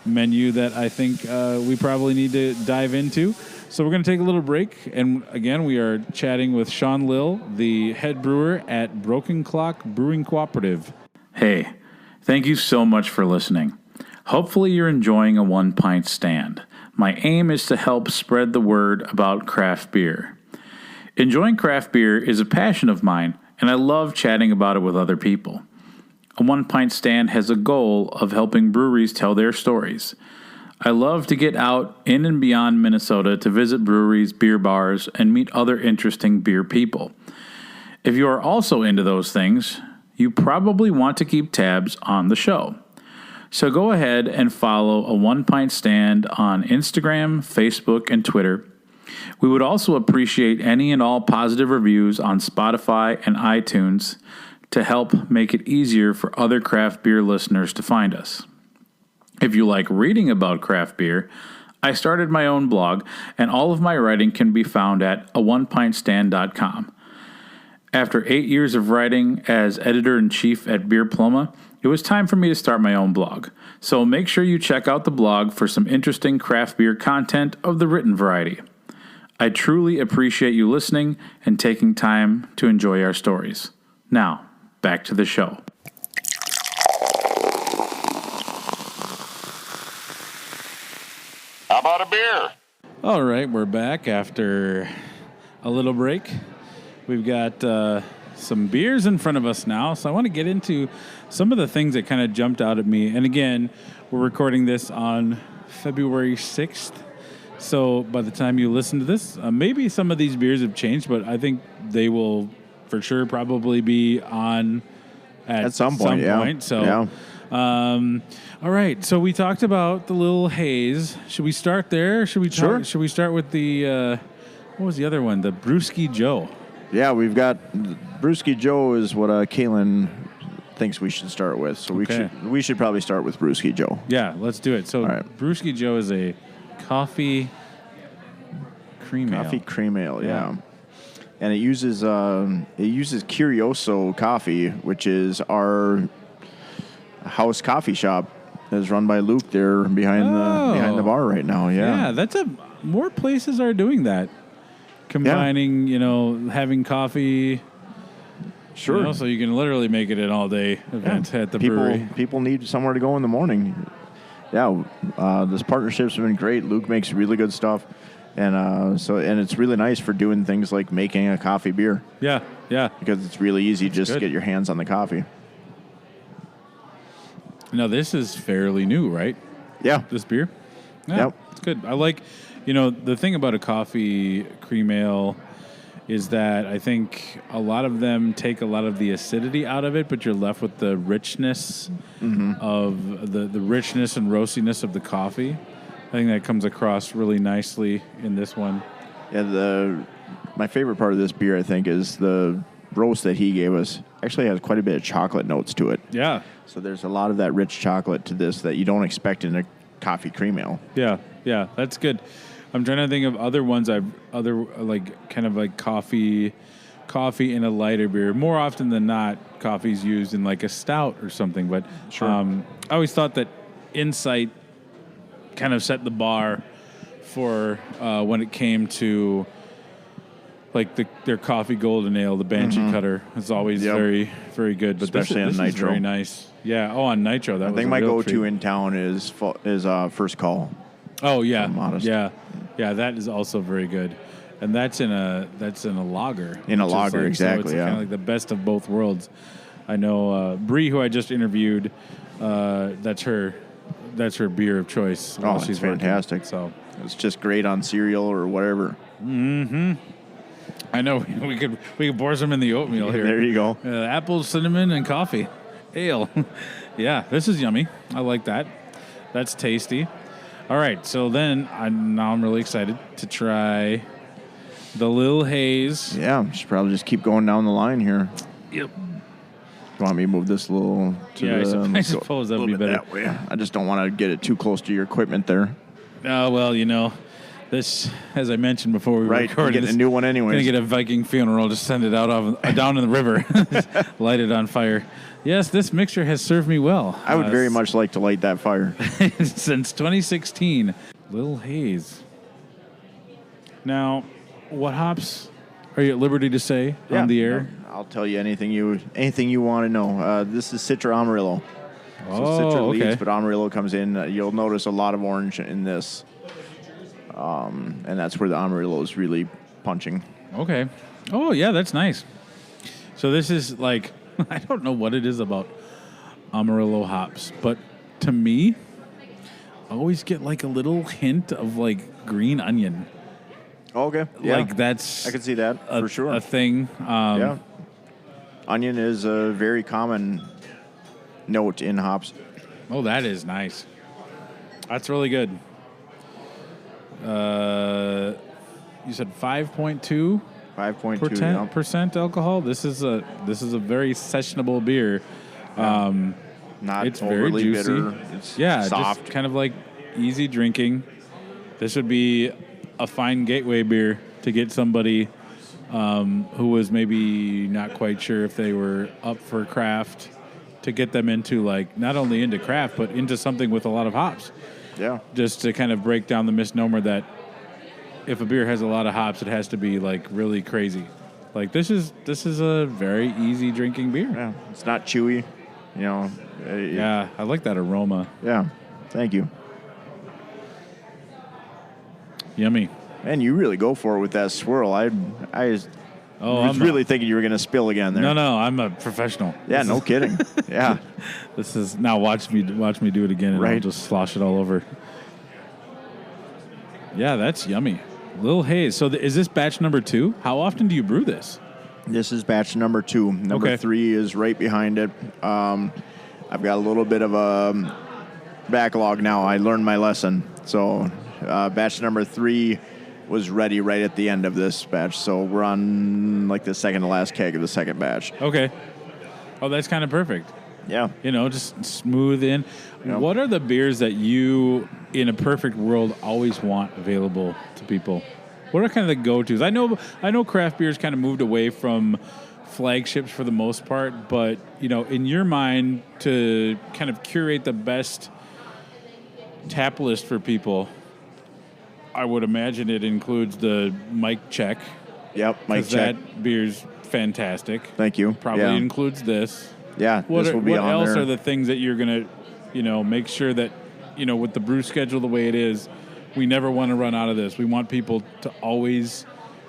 menu that I think we probably need to dive into. So we're going to take a little break. And again, we are chatting with Shaun Lill, the head brewer at Broken Clock Brewing Cooperative. Hey, thank you so much for listening. Hopefully you're enjoying a one-pint stand. My aim is to help spread the word about craft beer. Enjoying craft beer is a passion of mine, and I love chatting about it with other people. A one-pint stand has a goal of helping breweries tell their stories. I love to get out in and beyond Minnesota to visit breweries, beer bars, and meet other interesting beer people. If you are also into those things, you probably want to keep tabs on the show. So go ahead and follow A One Pint Stand on Instagram, Facebook, and Twitter. We would also appreciate any and all positive reviews on Spotify and iTunes to help make it easier for other craft beer listeners to find us. If you like reading about craft beer, I started my own blog, and all of my writing can be found at aonepintstand.com. After 8 years of writing as editor-in-chief at Beer Pluma, it was time for me to start my own blog. So make sure you check out the blog for some interesting craft beer content of the written variety. I truly appreciate you listening and taking time to enjoy our stories. Now, back to the show. How about a beer? All right, we're back after a little break. We've got some beers in front of us now, so I want to get into some of the things that kind of jumped out at me. And again, we're recording this on February 6th, so by the time you listen to this, maybe some of these beers have changed, but I think they will for sure probably be on at some point. So, all right, so we talked about the Lill Haze. Should we start there? Should we start with the what was the other one? The Brewski Joe. Yeah, we've got Brewski Joe is what Kaylin thinks we should start with. So we should probably start with Brewski Joe. Yeah, let's do it. So Brewski Joe is a coffee cream ale. Coffee cream ale, yeah. And it uses Curioso Coffee, which is our house coffee shop. It's run by Luke there behind the bar right now. Yeah, more places are doing that, combining having coffee. Sure. So you can literally make it an all-day event at the brewery. People need somewhere to go in the morning. Yeah, this partnership's been great. Luke makes really good stuff. And it's really nice for doing things like making a coffee beer. Yeah. Because it's really easy just to get your hands on the coffee. Now, this is fairly new, right? Yeah. This beer? Yeah, yep. It's good. I like, the thing about a coffee cream ale is that I think a lot of them take a lot of the acidity out of it, but you're left with the richness of the richness and roastiness of the coffee. I think that comes across really nicely in this one. Yeah, my favorite part of this beer, I think, is the roast that he gave us. Actually has quite a bit of chocolate notes to it. Yeah. So there's a lot of that rich chocolate to this that you don't expect in a coffee cream ale. Yeah, that's good. I'm trying to think of other ones kind of like coffee in a lighter beer. More often than not, coffee's used in like a stout or something. But sure. I always thought that Insight kind of set the bar for when it came to like their coffee golden ale, the Banshee Cutter. It's always very, very good. But especially this on is Nitro. very nice. Yeah. Oh, on Nitro. I think my go-to in town is First Call. Oh yeah, Modest. yeah. That is also very good, and that's in a lager. In a lager, exactly. So it's kind of like the best of both worlds. I know Bree, who I just interviewed. That's her beer of choice. Oh, she's fantastic. So it's just great on cereal or whatever. Mm-hmm. I know we could pour some in the oatmeal here. There you go. Apple, cinnamon, and coffee ale. Yeah, this is yummy. I like that. That's tasty. All right, so then I'm really excited to try the Lill Haze. Yeah, should probably just keep going down the line here. Yep. You want me to move this a little to I suppose that would be better. That way. I just don't want to get it too close to your equipment there. Well, this, as I mentioned before we recorded, getting a new one anyway. Gonna get a Viking funeral. Just send it out down in the river, light it on fire. Yes, this mixture has served me well. I would very much like to light that fire. Since 2016, Lill Haze. Now, what hops are you at liberty to say on the air? I'll tell you anything you want to know. This is Citra Amarillo. So Citra leads, but Amarillo comes in. You'll notice a lot of orange in this. And that's where the Amarillo is really punching. Okay. Oh, yeah, that's nice. So this is like, I don't know what it is about Amarillo hops, but to me, I always get like a little hint of like green onion. Okay. Yeah. Like that's... I can see that for sure. A thing. Yeah. Onion is a very common note in hops. Oh, that is nice. That's really good. You said 5.2? 5.2% alcohol. This is a very sessionable beer. Not it's overly very juicy. bitter. It's soft. Just kind of like easy drinking. This would be a fine gateway beer to get somebody who was maybe not quite sure if they were up for craft, to get them into like not only into craft but into something with a lot of hops. Yeah. Just to kind of break down the misnomer that if a beer has a lot of hops, it has to be like really crazy. Like this is a very easy drinking beer. Yeah. It's not chewy, Yeah, I like that aroma. Yeah. Thank you. Yummy. Man, you really go for it with that swirl. I was really thinking you were going to spill again there. No, I'm a professional. Yeah, no kidding. Yeah. This is now watch me do it again, and I'll just slosh it all over. Yeah, that's yummy. Lill Haze. So is this batch number 2? How often do you brew this? This is batch number 2. Number 3 is right behind it. I've got a little bit of a backlog now. I learned my lesson. So batch number 3 was ready right at the end of this batch. So we're on like the second to last keg of the second batch. Okay. Oh, that's kind of perfect. Yeah. Just smooth in. Yep. What are the beers that you, in a perfect world, always want available to people? What are kind of the go-tos? I know craft beers kind of moved away from flagships for the most part, but, in your mind, to kind of curate the best tap list for people, I would imagine it includes the Mike Check. Yep, Mike Check. That beer's fantastic. Thank you. Probably includes this. Yeah, this will be on there. What else are the things that you're going to, make sure that, with the brew schedule the way it is, we never want to run out of this. We want people to always,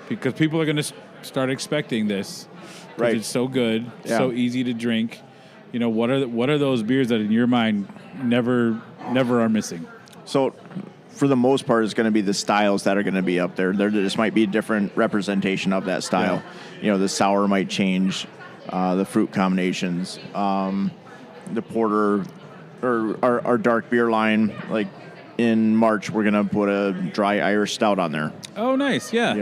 because people are going to start expecting this. Right. It's so good, so easy to drink. What are those beers that in your mind never are missing? So, for the most part, it's going to be the styles that are going to be up there. There just might be a different representation of that style. Yeah. The sour might change, the fruit combinations, the porter, or our dark beer line. Like in March, we're going to put a dry Irish stout on there. Oh, nice, yeah.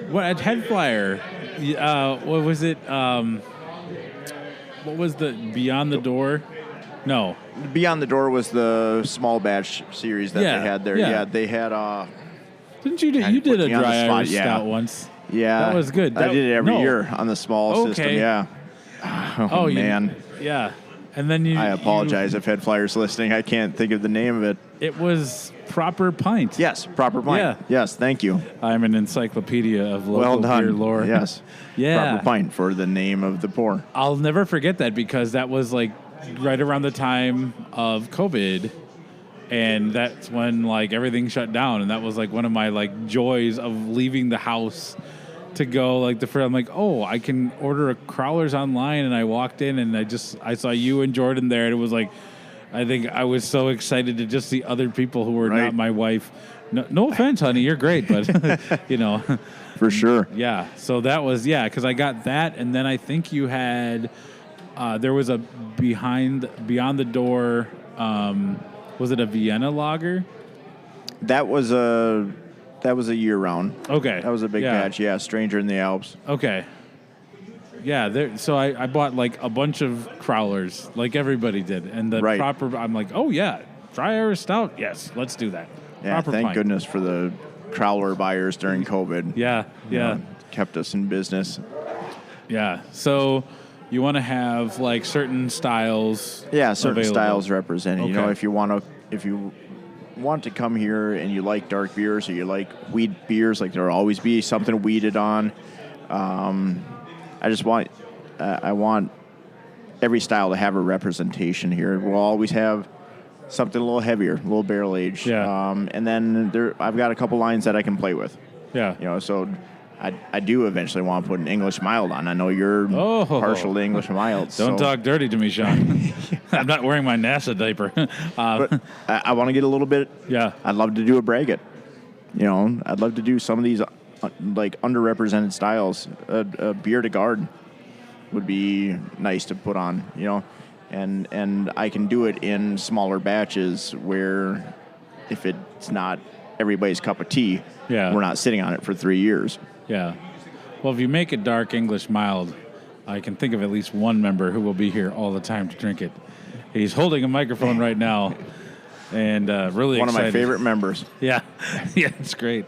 What at Head Flyer? What was it? What was the Beyond the Door? No. Beyond the Door was the small batch series that they had there. Yeah. Yeah, they had. Didn't you do? You did a dry Irish yeah. stout once. Yeah, that was good. I did it every year on the small system. Yeah. Oh man. Yeah, and then you. I apologize if Head Flyer's listening. I can't think of the name of it. It was Proper Pint. Yes, Proper Pint. Yeah. Yes, thank you. I'm an encyclopedia of local beer lore. Yes. Yeah. Proper Pint for the name of the pour. I'll never forget that because that was like right around the time of COVID, and that's when like everything shut down, and that was like one of my like joys of leaving the house to go like I'm like, oh, I can order a Crowlers online, and I walked in and I saw you and Jordan there, and it was like, I think I was so excited to just see other people who were not my wife. No offense, honey, you're great, but For sure. Yeah. So that was because I got that, and then I think you had there was a Beyond the Door. Was it a Vienna lager? That was a year round. Okay. That was a big batch. Yeah, Stranger in the Alps. Okay. Yeah, so I bought like a bunch of Crowlers, like everybody did, and the proper. I'm like, oh yeah, dry Irish stout. Yes, let's do that. Yeah, proper thank pint. goodness for the Crowler buyers during COVID. Yeah. Kept us in business. Yeah. So you want to have like certain styles. Yeah, certain available. styles represented. Okay. If you want to come here and you like dark beers or you like wheat beers, like there'll always be something weeded on. I want every style to have a representation here. We'll always have something a little heavier, a little barrel aged. Yeah. And then I've got a couple lines that I can play with. Yeah. So I do eventually want to put an English mild on. I know you're partial to English milds. Don't talk dirty to me, Shaun. I'm not wearing my NASA diaper. But I want to get a little bit. Yeah. I'd love to do a braggot. I'd love to do some of these like underrepresented styles. A beer to guard would be nice to put on. And I can do it in smaller batches where if it's not everybody's cup of tea, we're not sitting on it for 3 years. Yeah. Well, if you make it dark English mild, I can think of at least one member who will be here all the time to drink it. He's holding a microphone right now, and really one excited. of my favorite members. Yeah. Yeah, it's great.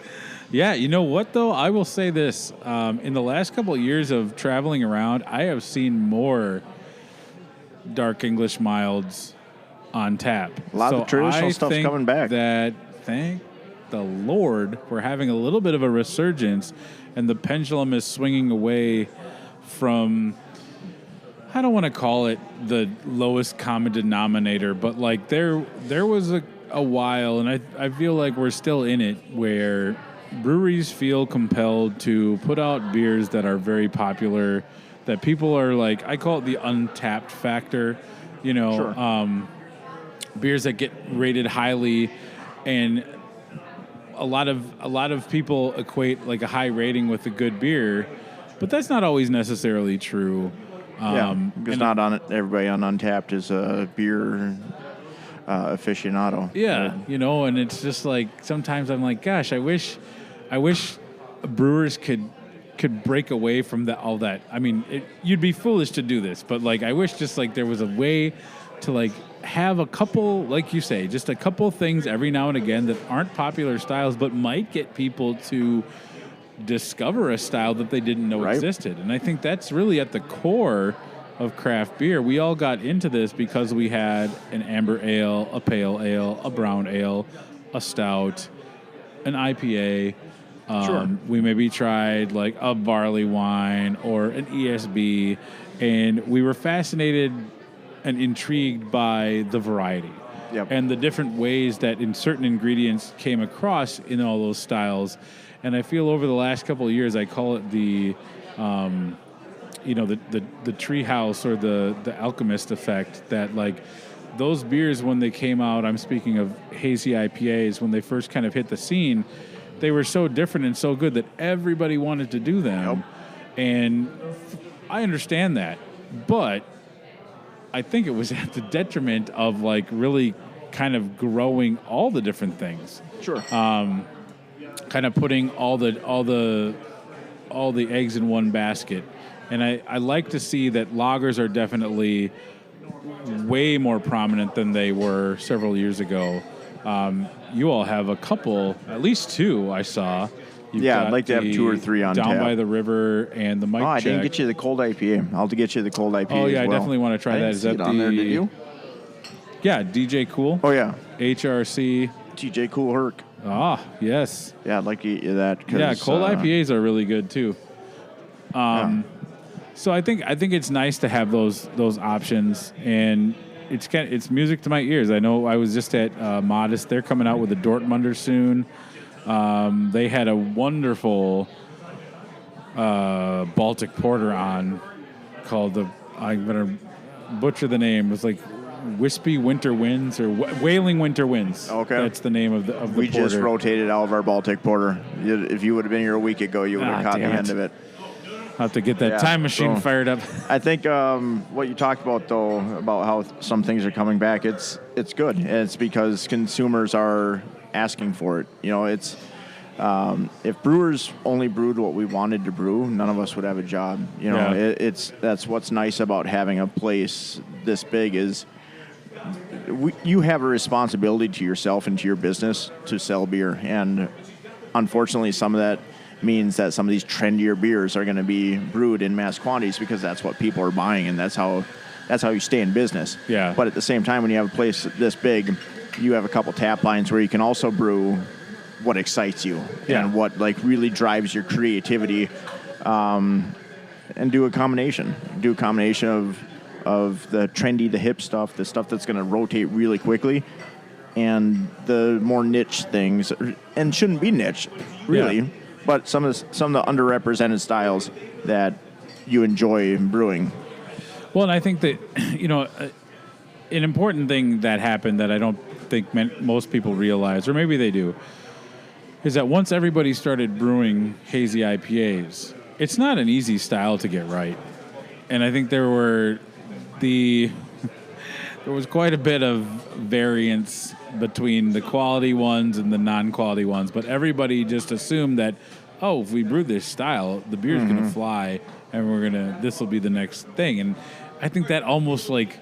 Yeah, you know what, though? I will say this. In the last couple of years of traveling around, I have seen more dark English milds on tap. A lot of the traditional stuff's coming back. Thank the Lord, we're having a little bit of a resurgence, and the pendulum is swinging away from, I don't want to call it the lowest common denominator, but like there was a while, and I feel like we're still in it, where breweries feel compelled to put out beers that are very popular, that people are like, I call it the untapped factor, Sure. Beers that get rated highly, and a lot of people equate like a high rating with a good beer, but that's not always necessarily true. Because not on everybody on Untapped is a beer aficionado. Yeah, and it's just like sometimes I'm like, gosh, I wish I wish brewers could break away from all that. I mean, you'd be foolish to do this, but like I wish just like there was a way to like have a couple, like you say, just a couple things every now and again that aren't popular styles, but might get people to discover a style that they didn't know existed. And I think that's really at the core of craft beer. We all got into this because we had an amber ale, a pale ale, a brown ale, a stout, an IPA. We maybe tried like a barley wine or an ESB, and we were fascinated and intrigued by the variety and the different ways that in certain ingredients came across in all those styles. And I feel over the last couple of years, I call it the treehouse or the alchemist effect, that like those beers when they came out, I'm speaking of hazy IPAs, when they first kind of hit the scene, they were so different and so good that everybody wanted to do them. And I understand that, but I think it was at the detriment of like really kind of growing all the different things. Kind of putting all the eggs in one basket. And I like to see that lagers are definitely way more prominent than they were several years ago. You all have a couple, at least two I saw. I'd like to have 2 or 3 on Down tap. by the River and the Mike I Check. didn't get you the cold IPA. I'll have to get you the cold IPA Oh, yeah, as well. I definitely want to try that. Is that on there, did you? Yeah, DJ Cool. Oh, yeah. HRC. TJ Cool Herc. Ah, yes. Yeah, I'd like to get you that. Yeah, cold IPAs are really good, too. So I think it's nice to have those options, and it's music to my ears. I know I was just at Modest. They're coming out with a Dortmunder soon. They had a wonderful Baltic Porter on called I'm going to butcher the name. It was like Wispy Winter Winds or Wailing Winter Winds. Okay. That's the name of the porter. We just rotated all of our Baltic Porter. If you would have been here a week ago, you would have caught the end of it. I'll have to get that time machine fired up. I think what you talked about, though, about how some things are coming back, it's good. And it's because consumers are asking for it. You know, it's if brewers only brewed what we wanted to brew, none of us would have a job. You know, that's what's nice about having a place this big is you have a responsibility to yourself and to your business to sell beer. And unfortunately, some of that means that some of these trendier beers are going to be brewed in mass quantities because that's what people are buying, and that's how you stay in business. Yeah. But at the same time, when you have a place this big, you have a couple tap lines where you can also brew what excites you and what like really drives your creativity, and do a combination of the trendy, the hip stuff, the stuff that's going to rotate really quickly, and the more niche things, and shouldn't be niche, really. Yeah. But some of the underrepresented styles that you enjoy brewing. Well, and I think that, an important thing that happened that I don't think most people realize, or maybe they do, is that once everybody started brewing hazy IPAs, it's not an easy style to get right. And I think there was quite a bit of variance between the quality ones and the non-quality ones, but everybody just assumed that, if we brew this style, the beer's going to fly, and this will be the next thing. And I think that almost like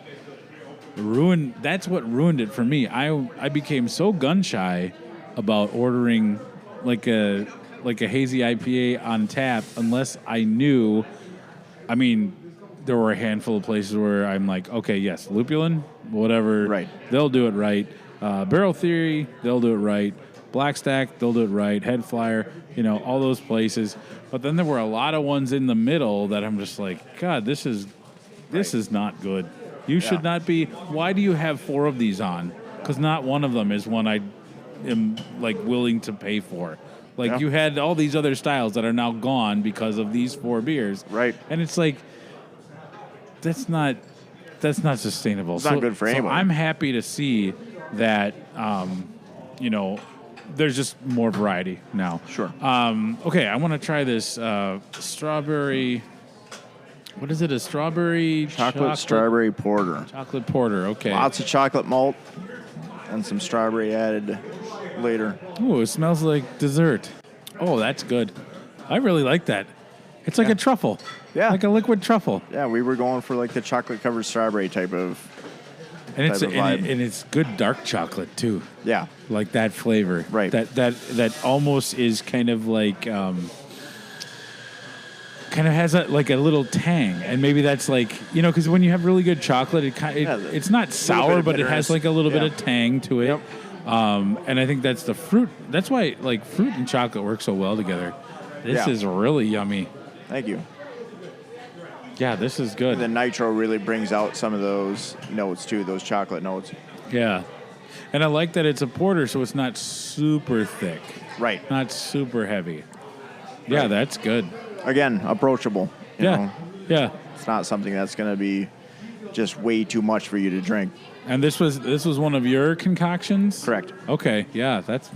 that's what ruined it for me. I became so gun shy about ordering like a hazy IPA on tap unless I knew. I mean, there were a handful of places where I'm like, okay, yes, Lupulin, whatever, right? They'll do it right. Barrel Theory, they'll do it right. Black Stack, they'll do it right. Head Flyer, all those places. But then there were a lot of ones in the middle that I'm just like, God, this is not good. You should not be. Why do you have 4 of these on? Because not one of them is one I am like willing to pay for. Like you had all these other styles that are now gone because of these 4 beers. Right. And it's like, that's not sustainable. It's not good for anyone. So I'm happy to see that, there's just more variety now. Sure. Okay, I want to try this strawberry. What is it? A strawberry chocolate strawberry porter. Chocolate porter. Okay. Lots of chocolate malt and some strawberry added later. Ooh, it smells like dessert. Oh, that's good. I really like that. It's like a truffle. Yeah. Like a liquid truffle. Yeah, we were going for like the chocolate covered strawberry type of. And it's type of vibe. and it's good dark chocolate too. Yeah. Like that flavor. Right. That almost is kind of like kind of has a little tang, and maybe that's like, because when you have really good chocolate, it's not sour, but it has like a little bit of tang to it. Yep. And I think that's the fruit. That's why like fruit and chocolate work so well together. This is really yummy. Thank you. Yeah, this is good. And the nitro really brings out some of those notes too, those chocolate notes. Yeah. And I like that it's a porter, so it's not super thick. Right. Not super heavy. Yeah, that's good. Again, approachable. You know? Yeah. It's not something that's going to be just way too much for you to drink. And this was one of your concoctions? Correct. Okay. Yeah, that's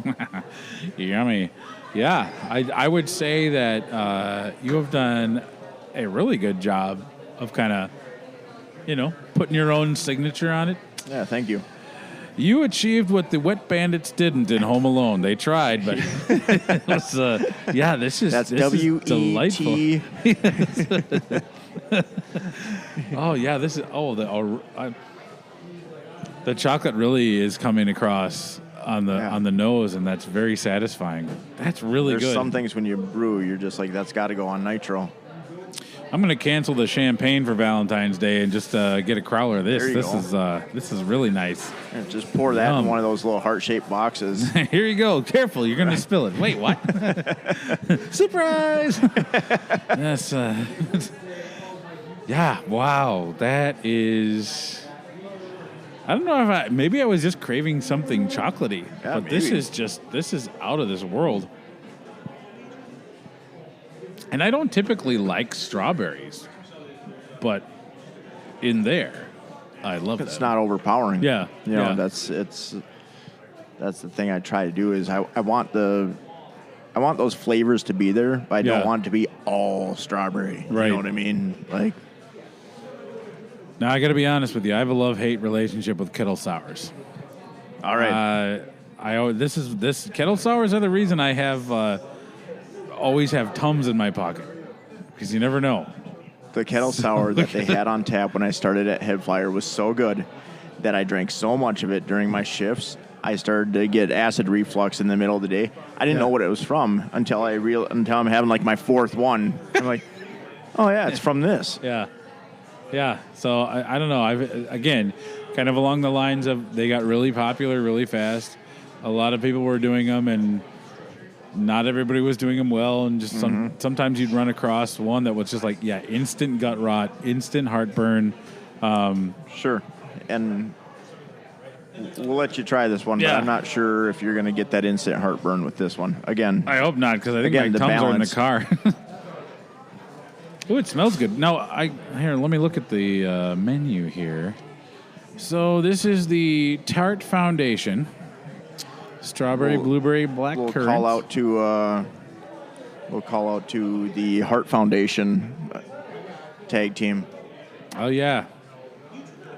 yummy. Yeah, I would say that you have done a really good job of kind of, putting your own signature on it. Yeah, thank you. You achieved what the Wet Bandits didn't in Home Alone. They tried, but it was, this is delightful. Oh yeah, this is the chocolate really is coming across on the nose, and that's very satisfying. That's really good. There's some things when you brew, you're just like, that's got to go on nitro. I'm going to cancel the champagne for Valentine's Day and just get a crowler of this. This is really nice. Yeah, just pour that in one of those little heart-shaped boxes. Here you go. Careful, you're going to spill it. Wait, what? Surprise! That's yeah. Wow, that is. I don't know if maybe I was just craving something chocolatey, but maybe. This is out of this world. And I don't typically like strawberries, but in there, I love it. It's not overpowering. Yeah, that's the thing I try to do is I want those flavors to be there, but I don't want it to be all strawberry. Right. You know what I mean? Like. Now I got to be honest with you. I have a love-hate relationship with kettle sours. All right. This kettle sours are the reason I have. Always have Tums in my pocket because you never know. The kettle sour that they had on tap when I started at Head Flyer was so good that I drank so much of it during my shifts. I started to get acid reflux in the middle of the day. I didn't know what it was from until I'm having like my fourth one. I'm like, oh yeah, it's from this. Yeah. So I don't know. Again, kind of along the lines of they got really popular really fast. A lot of people were doing them, and not everybody was doing them well, and just sometimes you'd run across one that was just like, instant gut rot, instant heartburn. Sure. And we'll let you try this one, but I'm not sure if you're going to get that instant heartburn with this one. Again. I hope not, because I think my Tums are in the car. Oh, it smells good. No, let me look at the menu here. So this is the Tart Foundation. Strawberry, blueberry, black currant. We'll call out to the Heart Foundation tag team. Oh yeah,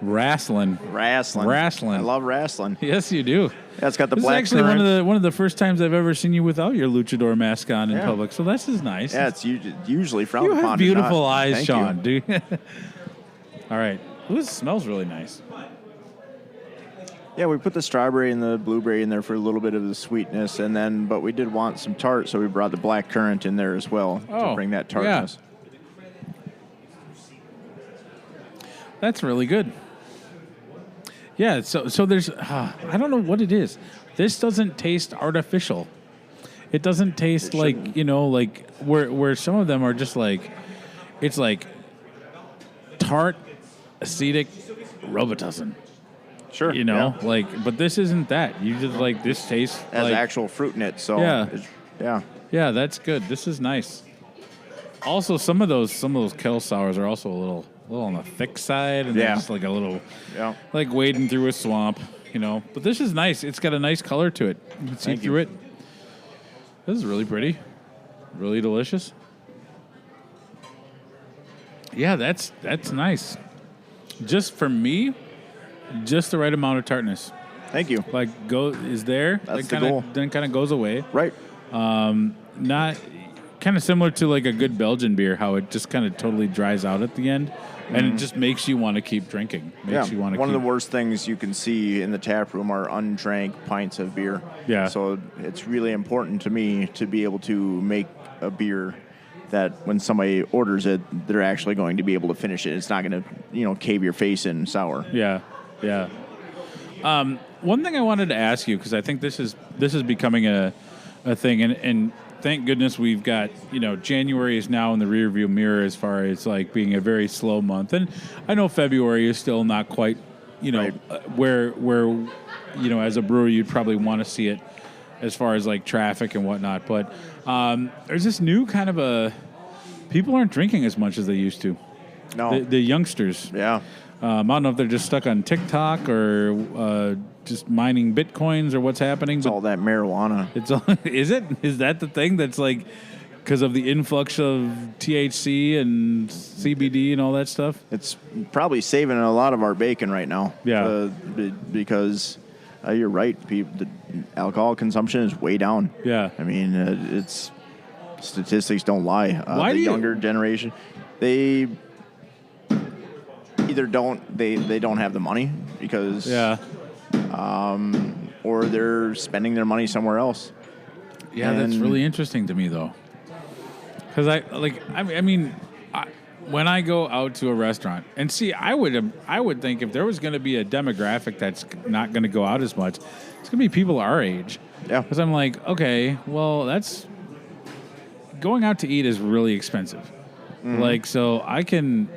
wrestling. I love wrestling. Yes, you do. That's got the this black. This is actually one of the first times I've ever seen you without your luchador mask on in public. So this is nice. Yeah, it's usually frowned upon. You have beautiful eyes, Thank Shaun. you. Dude. All right. Ooh, this smells really nice. Yeah, we put the strawberry and the blueberry in there for a little bit of the sweetness, but we did want some tart, so we brought the black currant in there as well to bring that tartness. That's really good. Yeah, so there's I don't know what it is. This doesn't taste artificial. It doesn't taste like, like where some of them are just like, it's like tart, acetic Robitussin. Sure. But this isn't that. You just like this tastes has like actual fruit in it. So yeah, that's good. This is nice. Also, some of those kettle sours are also a little on the thick side, and they're just like a little like wading through a swamp, But this is nice. It's got a nice color to it. You can see through it. This is really pretty, really delicious. Yeah, that's nice. Just for me. Just the right amount of tartness. Thank you. Is there? That's the goal. Then kind of goes away. Right. Not kind of similar to like a good Belgian beer, how it just kind of totally dries out at the end, and it just makes you want to keep drinking. Makes you want to. One of the worst things you can see in the tap room are undrank pints of beer. Yeah. So it's really important to me to be able to make a beer that when somebody orders it, they're actually going to be able to finish it. It's not going to, cave your face in sour. Yeah, yeah. One thing I wanted to ask you, because I think this is becoming a thing, and thank goodness we've got, January is now in the rearview mirror as far as like being a very slow month, and I know February is still not quite, Right. where as a brewer you'd probably want to see it as far as like traffic and whatnot, but there's this new kind of people aren't drinking as much as they used to. No. The youngsters. Yeah. I don't know if they're just stuck on TikTok or just mining Bitcoins or what's happening. It's all that marijuana. Is it? Is that the thing that's like because of the influx of THC and CBD and all that stuff? It's probably saving a lot of our bacon right now. Yeah. Because you're right. The alcohol consumption is way down. Yeah. I mean, it's statistics don't lie. Why the do you- younger generation, they either they don't have the money because or they're spending their money somewhere else. Yeah, that's really interesting to me though. Because I mean, when I go out to a restaurant and see, I would think if there was going to be a demographic that's not going to go out as much, it's going to be people our age. Yeah. Because I'm like, okay, well, that's going out to eat is really expensive. Mm-hmm. Like, so I can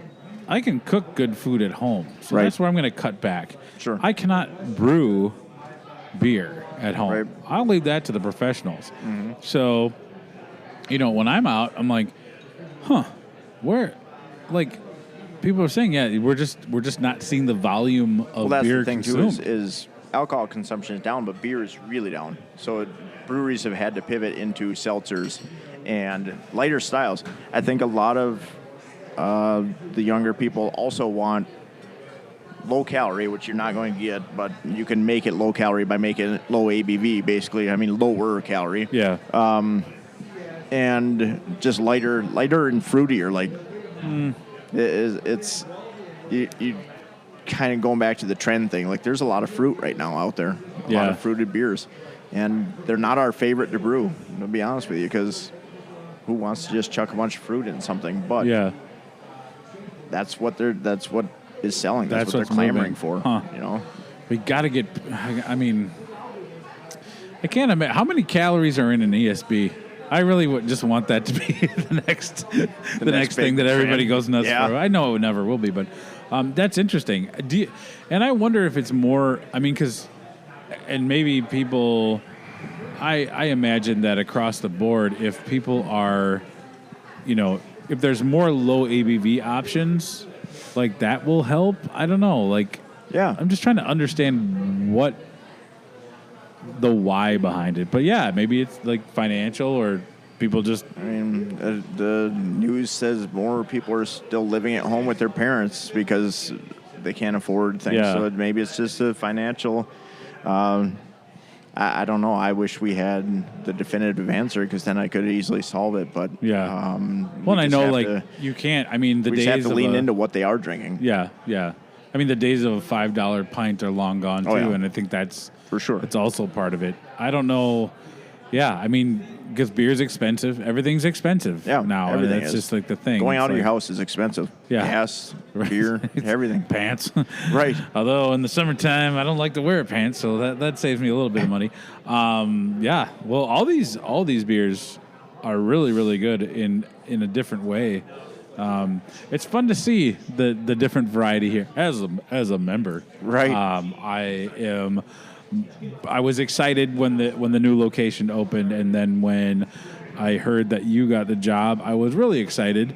cook good food at home. So Right. that's where I'm going to cut back. Sure. I cannot brew beer at home. Right. I'll leave that to the professionals. Mm-hmm. So, when I'm out, I'm like, where, like, people are saying, yeah, we're just not seeing the volume of Well, that's beer the thing consumed. too is alcohol consumption is down, but beer is really down. So breweries have had to pivot into seltzers and lighter styles. I think a lot of the younger people also want low calorie, which you're not going to get, but you can make it low calorie by making it low ABV, basically. I mean, lower calorie. Yeah. And just lighter and fruitier. Like, it's you kind of going back to the trend thing. Like, there's a lot of fruit right now out there. A lot of fruited beers. And they're not our favorite to brew, to be honest with you, because who wants to just chuck a bunch of fruit in something? But yeah. that's what is selling. That's what what's they're clamoring moving. for. Huh. We got to get. I mean, I can't imagine how many calories are in an ESB. I really would just want that to be the next thing big that everybody trend. goes nuts Yeah. for. I know it never will be, but that's interesting. And I wonder if it's more. I mean, and maybe people. I imagine that across the board, if people are, if there's more low ABV options, like that will help. I don't know. Like, Yeah. I'm just trying to understand what the why behind it. But yeah, maybe it's like financial or people just. I mean, the news says more people are still living at home with their parents because they can't afford things. Yeah. So maybe it's just a financial. I don't know. I wish we had the definitive answer because then I could easily solve it. But Yeah. we Well, I just know, have like, to- you can't. I mean, the we days just have to of lean a- into what they are drinking. Yeah, yeah. I mean, the days of a $5 pint are long gone too, Oh, yeah. and I think that's For sure. It's also part of it. I don't know. Yeah, I mean, because beer's expensive. Everything's expensive Yeah, now. everything and that's is. just like the thing. Going It's out of your like house is expensive. Yeah. Gas, Right. beer, everything. pants. Right. Although in the summertime, I don't like to wear pants, so that saves me a little bit of money. Yeah. Well, all these beers are really, really good in a different way. It's fun to see the different variety here as a member. Right. I was excited when the new location opened, and then when I heard that you got the job, I was really excited,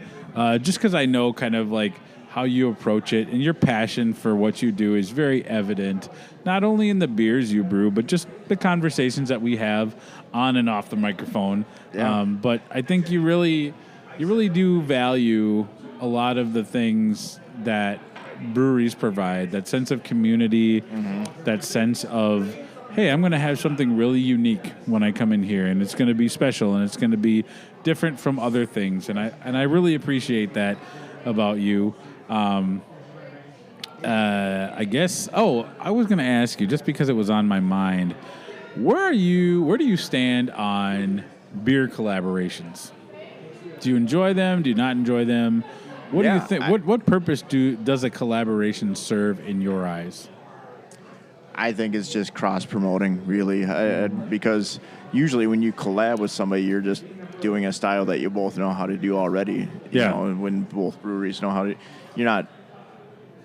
just because I know kind of like how you approach it, and your passion for what you do is very evident, not only in the beers you brew, but just the conversations that we have on and off the microphone. Yeah. But I think you really do value a lot of the things that breweries provide, that sense of community, that sense of hey, I'm going to have something really unique when I come in here, and it's going to be special, and it's going to be different from other things. And I really appreciate that about you. I guess. Oh, I was going to ask you, just because it was on my mind, where do you stand on beer collaborations? Do you enjoy them? Do you not enjoy them? What do you think? What purpose does a collaboration serve in your eyes? I think it's just cross-promoting, really, because usually when you collab with somebody, you're just doing a style that you both know how to do already. You know, when both breweries know how to, you're not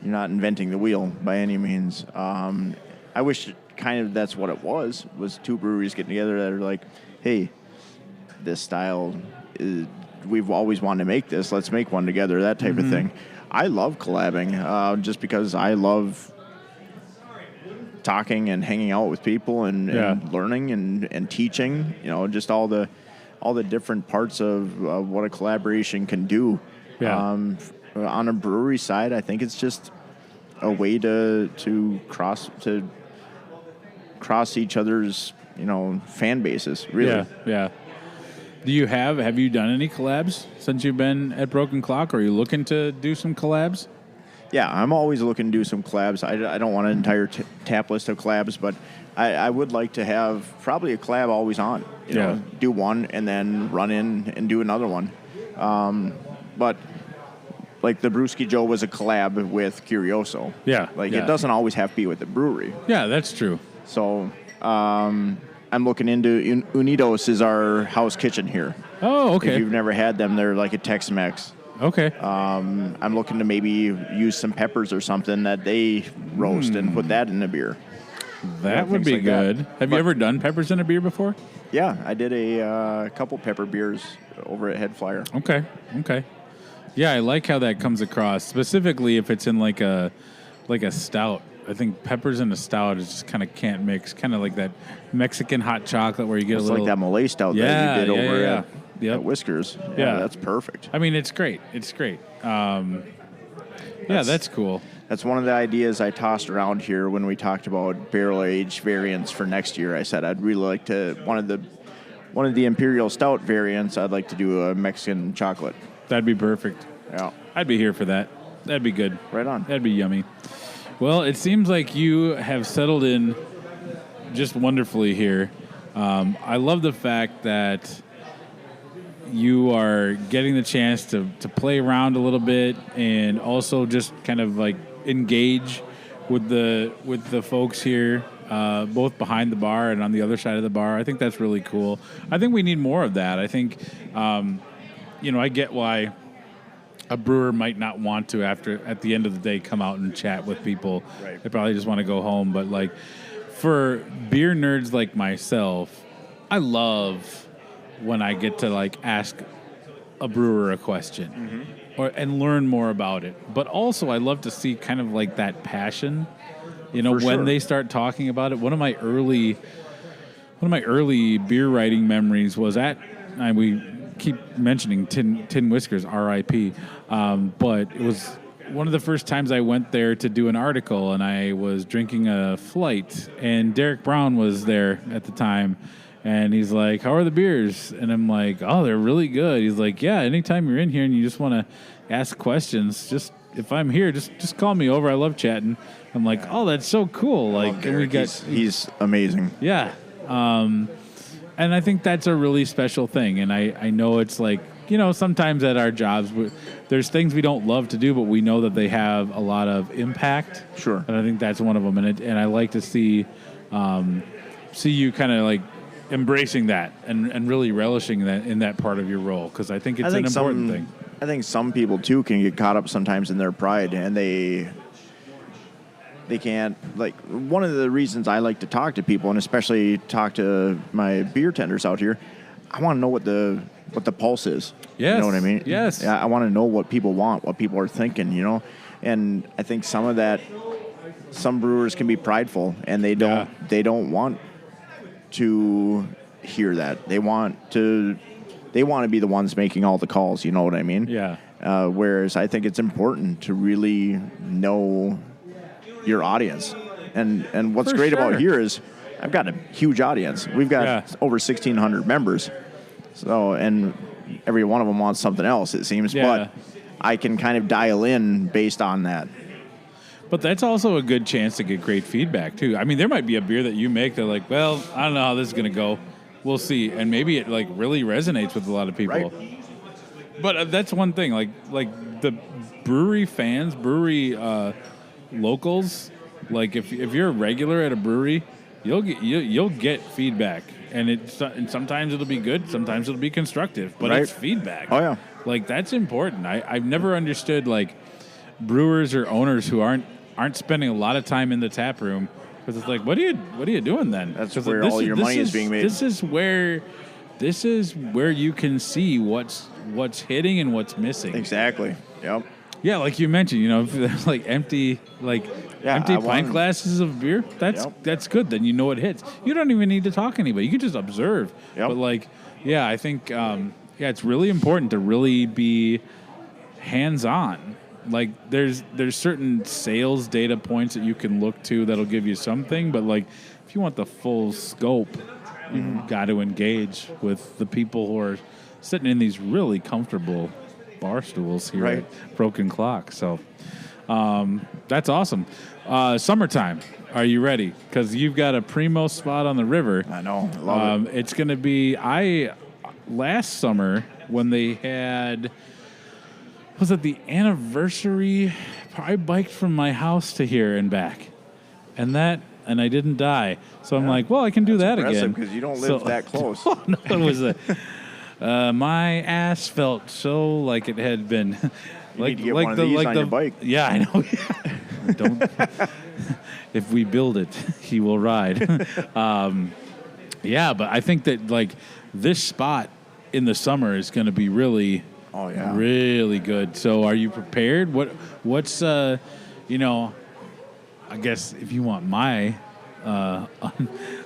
inventing the wheel by any means. I wish kind of that's what it was two breweries getting together that are like, hey, this style we've always wanted to make this. Let's make one together, that type of thing. I love collabing just because I love talking and hanging out with people and learning and teaching, just all the different parts of what a collaboration can do. On a brewery side, I think it's just a way to cross each other's, fan bases, really. Yeah. Have you done any collabs since you've been at Broken Clock? Are you looking to do some collabs? Yeah, I'm always looking to do some collabs. I don't want an entire tap list of collabs, but I would like to have probably a collab always on. Do one and then run in and do another one. But like the Brewski Joe was a collab with Curioso. It doesn't always have to be with the brewery. Yeah, that's true. So I'm looking into Unidos is our house kitchen here. Oh, okay. If you've never had them, they're like a Tex-Mex. Okay. I'm looking to maybe use some peppers or something that they roast and put that in a beer. That would be good. Have you ever done peppers in a beer before? Yeah, I did a couple pepper beers over at Head Flyer. Okay. Yeah, I like how that comes across, specifically if it's in like a stout. I think peppers in a stout is just kind of can't mix. Kind of like that Mexican hot chocolate where you get it's a little... like that Malay stout that you did over at Whiskers. Yeah, that's perfect. I mean, it's great. That's cool. That's one of the ideas I tossed around here when we talked about barrel-aged variants for next year. I said I'd really like to... One of the Imperial Stout variants, I'd like to do a Mexican chocolate. That'd be perfect. Yeah. I'd be here for that. That'd be good. Right on. That'd be yummy. Well, it seems like you have settled in just wonderfully here. I love the fact that you are getting the chance to play around a little bit and also just kind of like engage with the folks here, both behind the bar and on the other side of the bar. I think that's really cool. I think we need more of that. I think, I get why a brewer might not want to at the end of the day come out and chat with people. Right. They probably just want to go home. But like for beer nerds like myself, I love when I get to like ask a brewer a question and learn more about it. But also I love to see kind of like that passion, when they start talking about it. One of my early beer writing memories was we keep mentioning Tin Whiskers, R.I.P. But it was one of the first times I went there to do an article, and I was drinking a flight, and Derek Brown was there at the time, and he's like, "How are the beers?" And I'm like, "Oh, they're really good." He's like, "Yeah, anytime you're in here and you just want to ask questions, just if I'm here, just call me over. I love chatting." I'm like, "Oh, that's so cool!" Like, Derek, he's amazing. Yeah. And I think that's a really special thing. And I know it's like, sometimes at our jobs, there's things we don't love to do, but we know that they have a lot of impact. Sure. And I think that's one of them. And I like to see you kind of like embracing that and really relishing that in that part of your role, because I think it's an important thing. I think some people, too, can get caught up sometimes in their pride, and they can't, like, one of the reasons I like to talk to people, and especially talk to my beer tenders out here, I want to know what the pulse is. Yes. You know what I mean? Yes. Yeah, I want to know what people want, what people are thinking, and I think some brewers can be prideful, and they don't want to hear that. They want to be the ones making all the calls, you know what I mean? Yeah. Whereas I think it's important to really know your audience. And what's great about here is, I've got a huge audience. We've got over 1,600 members. So, and every one of them wants something else, it seems. Yeah. But I can kind of dial in based on that. But that's also a good chance to get great feedback, too. I mean, there might be a beer that you make that like, well, I don't know how this is going to go. We'll see. And maybe it, like, really resonates with a lot of people. Right. But that's one thing. Like the brewery fans, brewery locals, like, if you're a regular at a brewery, you'll get feedback. And sometimes it'll be good, sometimes it'll be constructive. But Right. it's feedback. Oh, yeah. Like, that's important. I've never understood, like, brewers or owners who aren't spending a lot of time in the tap room, because it's like, what are you doing then? That's 'Cause where all your money is being made. This is where you can see what's hitting and what's missing. Exactly. Yep. Yeah, like you mentioned, if there's like empty pint glasses of beer, that's good. Then you know it hits. You don't even need to talk to anybody. You can just observe. Yep. But I think it's really important to really be hands-on. Like, there's certain sales data points that you can look to that'll give you something, but like, if you want the full scope, you've got to engage with the people who are sitting in these really comfortable bar stools here at Broken Clock. So that's awesome. Summertime, are you ready? Because you've got a primo spot on the river. I know. I love it. It's going to be, last summer when they had, was it the anniversary? I biked from my house to here and back, and I didn't die. So I'm like, well, I can do that again. Because you don't live that close. No, it was my ass felt so like it had been. Need to get one of these on your bike. Yeah, I know. Don't. If we build it, he will ride. Yeah, but I think that like this spot in the summer is going to be really. Oh yeah, really good. So, are you prepared? What's I guess if you want my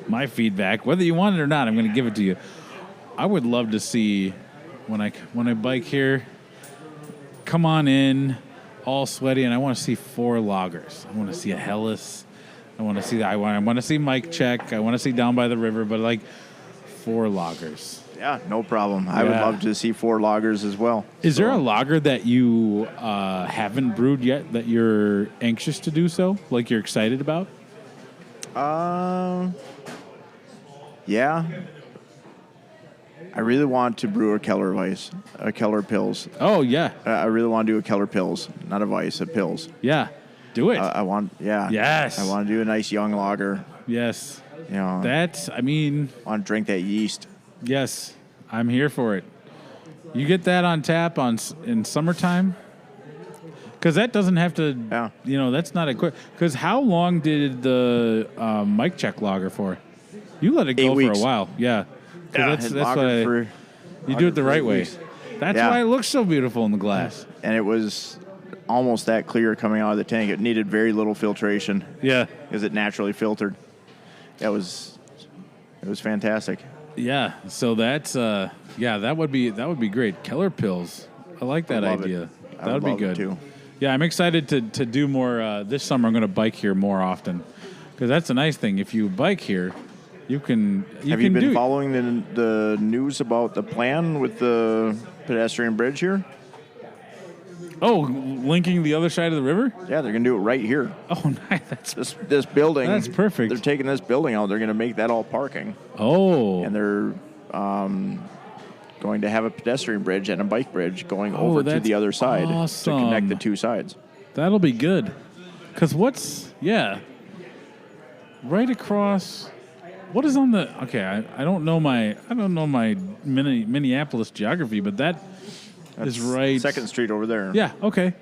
my feedback, whether you want it or not, I'm going to give it to you. I would love to see when I bike here, come on in, all sweaty, and I want to see 4 lagers. I want to see a Helles. I want to see that. I want to see Mike Check. I want to see Down by the River, but like 4 lagers. Yeah, no problem. I would love to see 4 lagers as well. Is there a lager that you haven't brewed yet that you're anxious to do so? Like you're excited about? Yeah. I really want to brew a Keller Weiss, a Keller Pils. Oh, yeah. I really want to do a Keller Pils, not a Weiss, a Pils. Yeah. Do it. I want, Yes. I want to do a nice young lager. Yes. Want to drink that yeast. Yes, I'm here for it. You get that on tap in summertime? Because that doesn't have to, that's not a quick. Because how long did the Mike Check lager for? You let it go 8 weeks. For a while. Yeah. That's why you do it the right way. That's why it looks so beautiful in the glass. And it was almost that clear coming out of the tank. It needed very little filtration. Yeah. Because it naturally filtered. It was fantastic. Yeah, so that's that would be great. Keller Pils, I like that idea. That would be good too. Yeah, I'm excited to do more this summer. I'm going to bike here more often because that's a nice thing. If you bike here, you can. Have you been following the news about the plan with the pedestrian bridge here? Oh, linking the other side of the river? Yeah, they're going to do it right here. Oh, nice. That's this building. That's perfect. They're taking this building out. They're going to make that all parking. Oh. And they're going to have a pedestrian bridge and a bike bridge going over to the other side to connect the 2 sides. That'll be good. Because right across. What is on the? Okay, I don't know my Minneapolis geography, but that's right. 2nd Street over there. Yeah. Okay.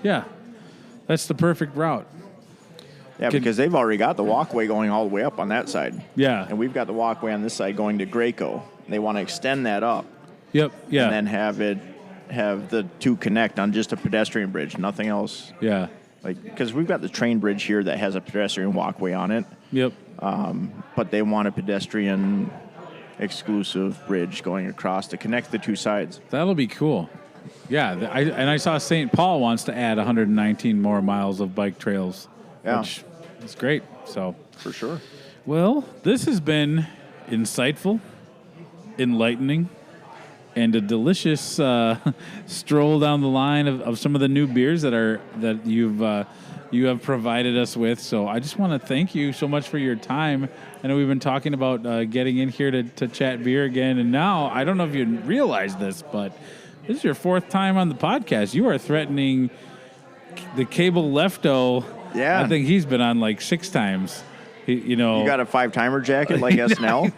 Yeah. That's the perfect route. Yeah, because they've already got the walkway going all the way up on that side. Yeah. And we've got the walkway on this side going to Graco. They want to extend that up. Yep. Yeah. And then have the 2 connect on just a pedestrian bridge, nothing else. Yeah. Because we've got the train bridge here that has a pedestrian walkway on it. Yep. But they want a pedestrian exclusive bridge going across to connect the 2 sides. That'll be cool. Yeah, I saw St. Paul wants to add 119 more miles of bike trails, which is great. So for sure. Well, this has been insightful, enlightening, and a delicious stroll down the line of some of the new beers that you have provided us with. So I just want to thank you so much for your time. I know we've been talking about getting in here to chat beer again, and now I don't know if you realize this, but this is your 4th time on the podcast. You are threatening the Cable Lefto. Yeah. I think he's been on like 6 times. You got a 5-timer jacket like SNL?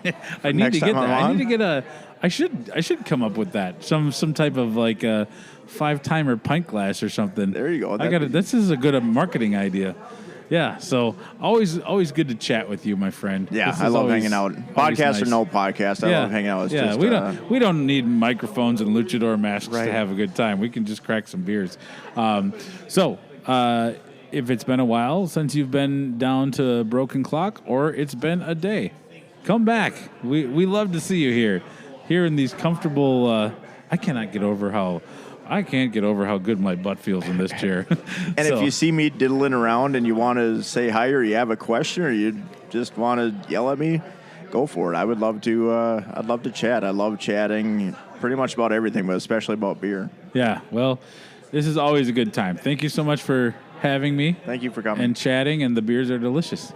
I need to get that. I need to get a. I should come up with that. Some type of like a 5-timer pint glass or something. There you go. I got it. This is a good marketing idea. Yeah. So always good to chat with you, my friend. Yeah, I love hanging out. Podcast nice. Or no podcast, I love hanging out. It's we don't need microphones and luchador masks to have a good time. We can just crack some beers. If it's been a while since you've been down to Broken Clock, or it's been a day, come back. We love to see you here in these comfortable. I can't get over how good my butt feels in this chair. And if you see me diddling around and you want to say hi, or you have a question, or you just want to yell at me, go for it. I would love to. I'd love to chat. I love chatting pretty much about everything, but especially about beer. Yeah. Well, this is always a good time. Thank you so much for having me. Thank you for coming. And chatting, and the beers are delicious.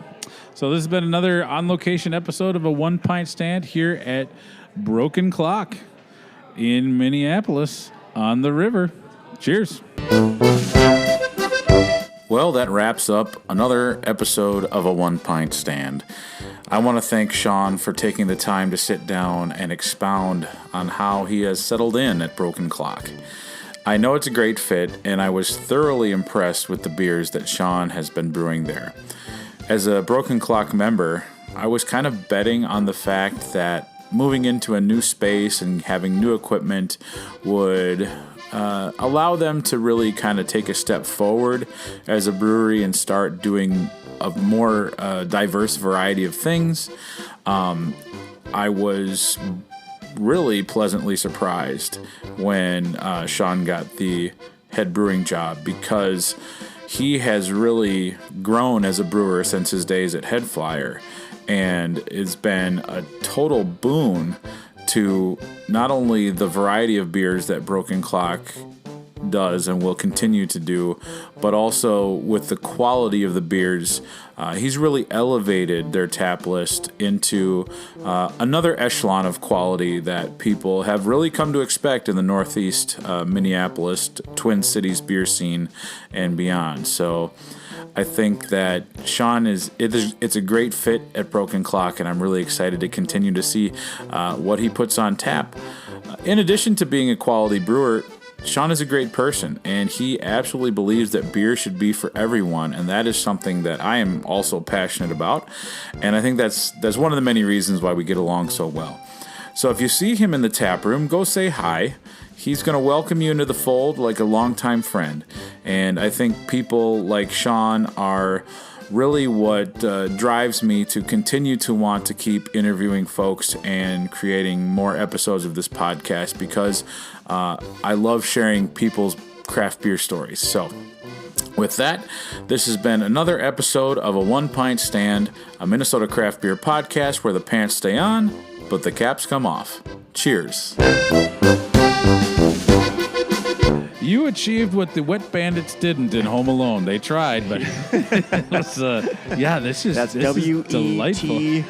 So this has been another on-location episode of a One Pint Stand here at Broken Clock in Minneapolis on the river. Cheers. Well, that wraps up another episode of a One Pint Stand. I want to thank Shaun for taking the time to sit down and expound on how he has settled in at Broken Clock. I know it's a great fit, and I was thoroughly impressed with the beers that Shaun has been brewing there. As a Broken Clock member, I was kind of betting on the fact that moving into a new space and having new equipment would allow them to really kind of take a step forward as a brewery and start doing a more diverse variety of things. I was really pleasantly surprised when Shaun got the head brewing job, because he has really grown as a brewer since his days at Head Flyer, and it's been a total boon to not only the variety of beers that Broken Clock does and will continue to do, but also with the quality of the beers. He's really elevated their tap list into another echelon of quality that people have really come to expect in the Northeast Minneapolis, Twin Cities beer scene and beyond. So I think that Shaun it's a great fit at Broken Clock, and I'm really excited to continue to see what he puts on tap. In addition to being a quality brewer, Shaun is a great person, and he absolutely believes that beer should be for everyone, and that is something that I am also passionate about, and I think that's one of the many reasons why we get along so well. So if you see him in the tap room, go say hi. He's going to welcome you into the fold like a longtime friend, and I think people like Shaun are really what drives me to continue to want to keep interviewing folks and creating more episodes of this podcast, because I love sharing people's craft beer stories. So with that, this has been another episode of a One Pint Stand, a Minnesota craft beer podcast where the pants stay on, but the caps come off. Cheers. You achieved what the Wet Bandits didn't in Home Alone. They tried, but it was, this is W-E-T. delightful.